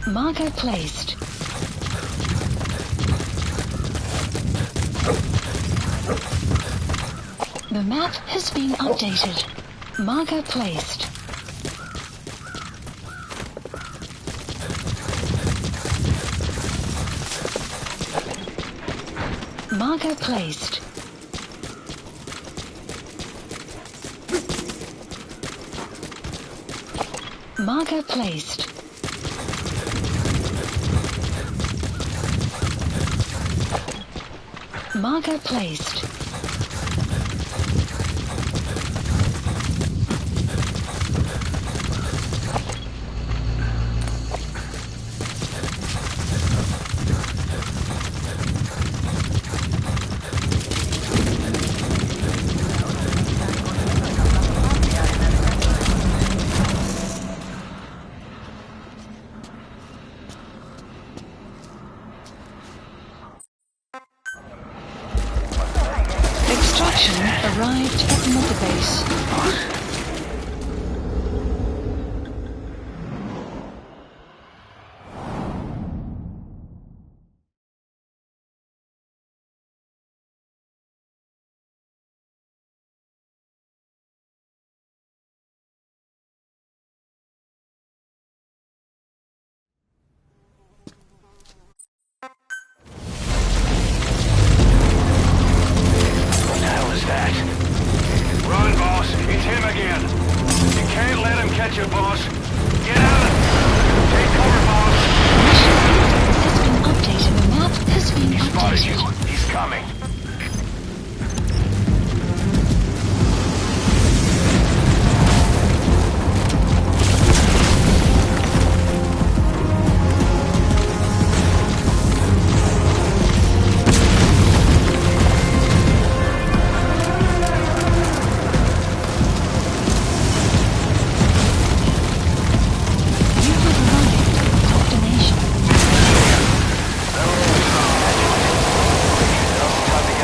Marker placed. The map has been updated. Marker placed. Marker placed. Marker placed. Marker placed. Arrived at the mother base. Run, boss. It's him again. You can't let him catch you, boss. Get out! Take cover, boss. Has been updated. The map has been He spotted updated. you. He's coming. Time to get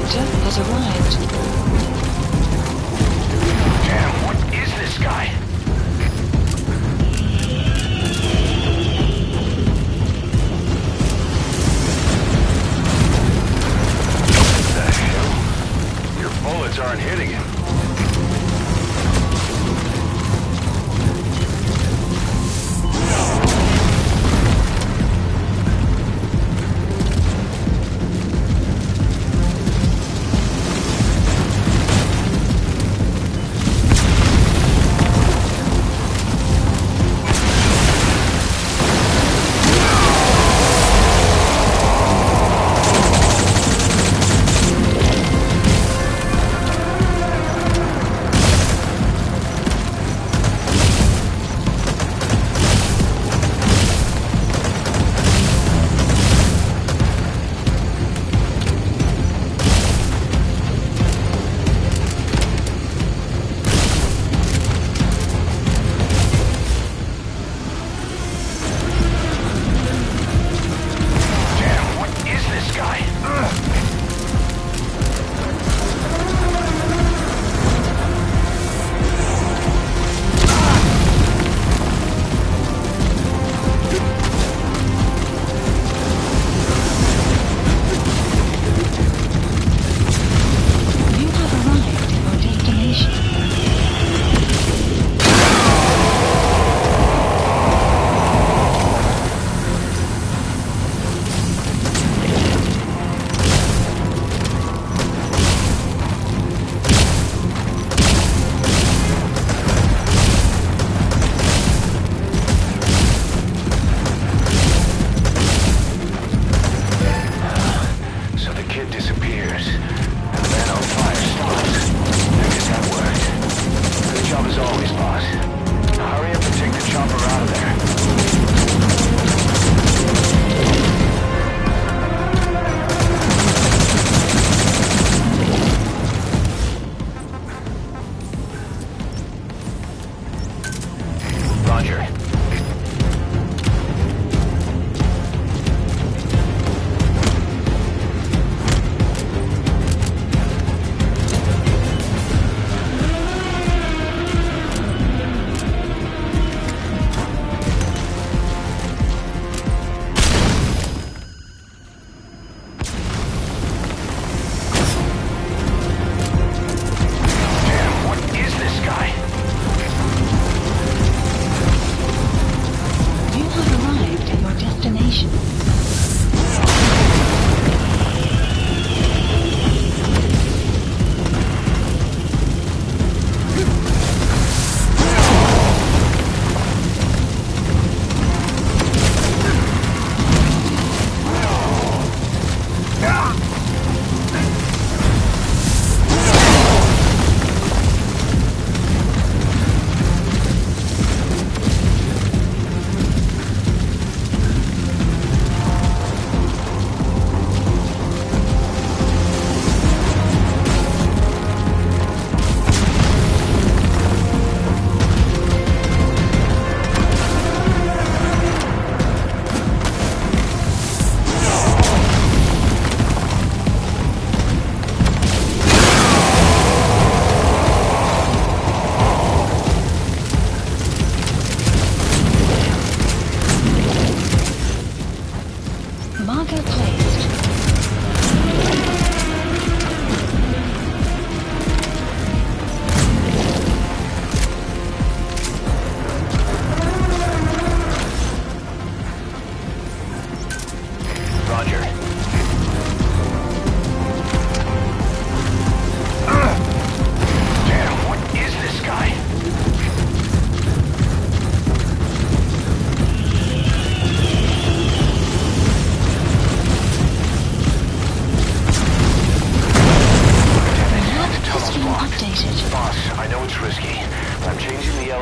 sector has arrived. Damn, what is this guy? What the hell? Your bullets aren't hitting him.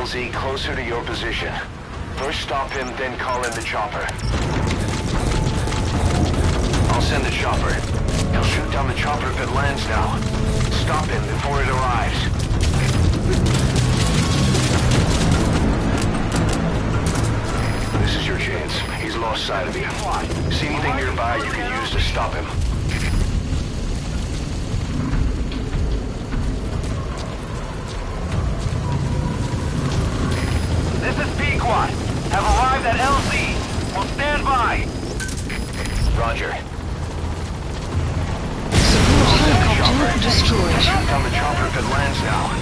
LZ closer to your position. First stop him, then call in the chopper. I'll send the chopper. He'll shoot down the chopper if it lands now. Stop him before it arrives. This is your chance. He's lost sight of you. See anything nearby you can use to stop him. Roger. Support helicopter destroyed. Shoot on the chopper if it lands now.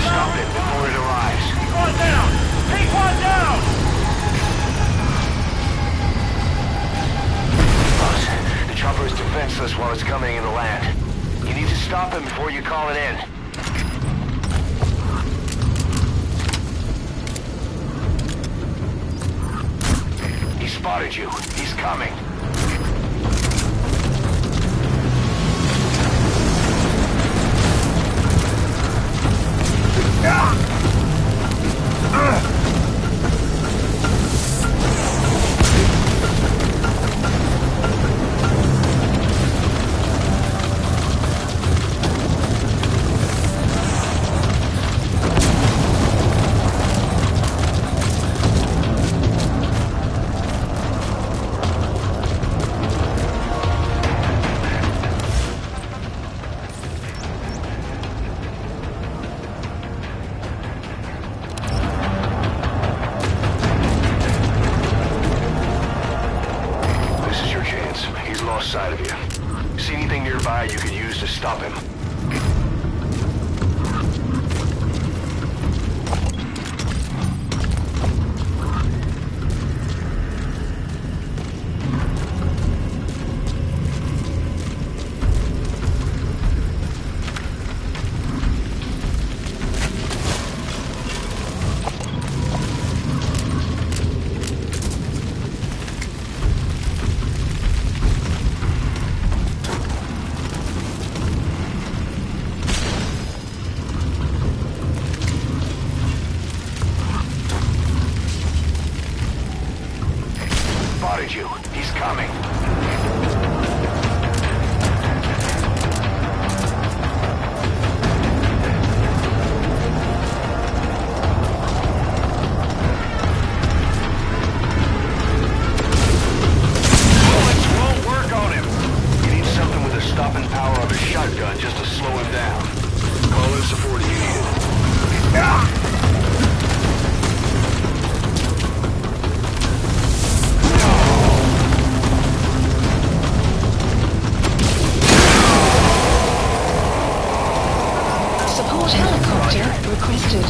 Stop it before it arrives. One down! Take one down! Boss, the chopper is defenseless while it's coming in to land. You need to stop him before you call it in. He spotted you. He's coming. Side of you. See anything nearby you could use to stop him? Spotted you. He's coming. Bullets won't work on him. You need something with the stopping power of a shotgun just to slow him down. Call in support if you need it. Support helicopter requested.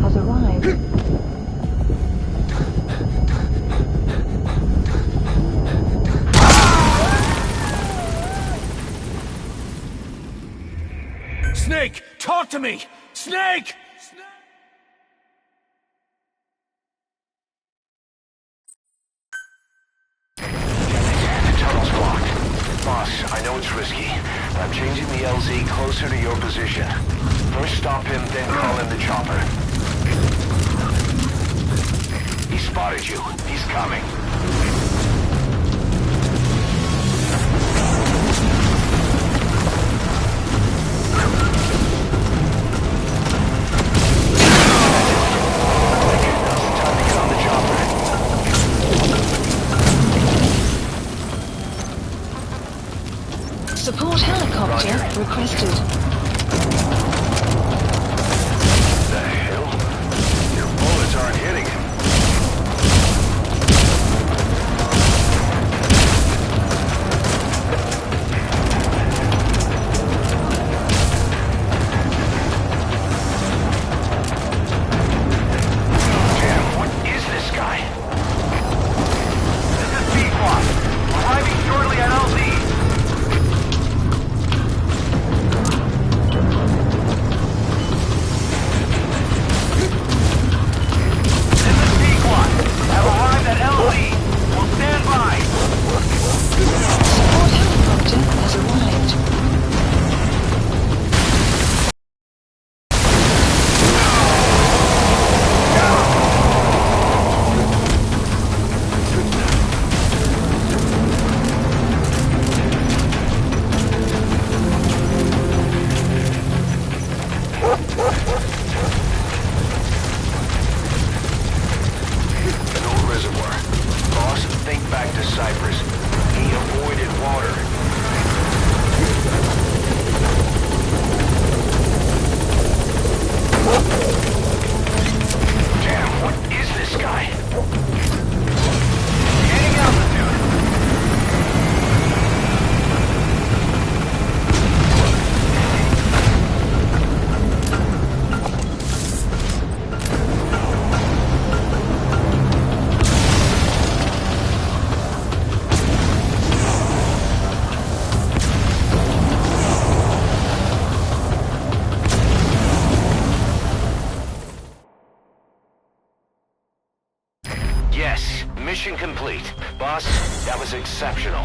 Has arrived. Snake! Talk to me! Snake! The tunnel's blocked. Boss, I know it's risky, but I'm changing the LZ closer to your position. First stop him, then call in the chopper. He spotted you. He's coming. Support helicopter requested. The hell? Your bullets aren't hitting him. Damn, what is this guy? This is P-Quad. Arriving shortly at LZ. Mission complete. Boss, that was exceptional.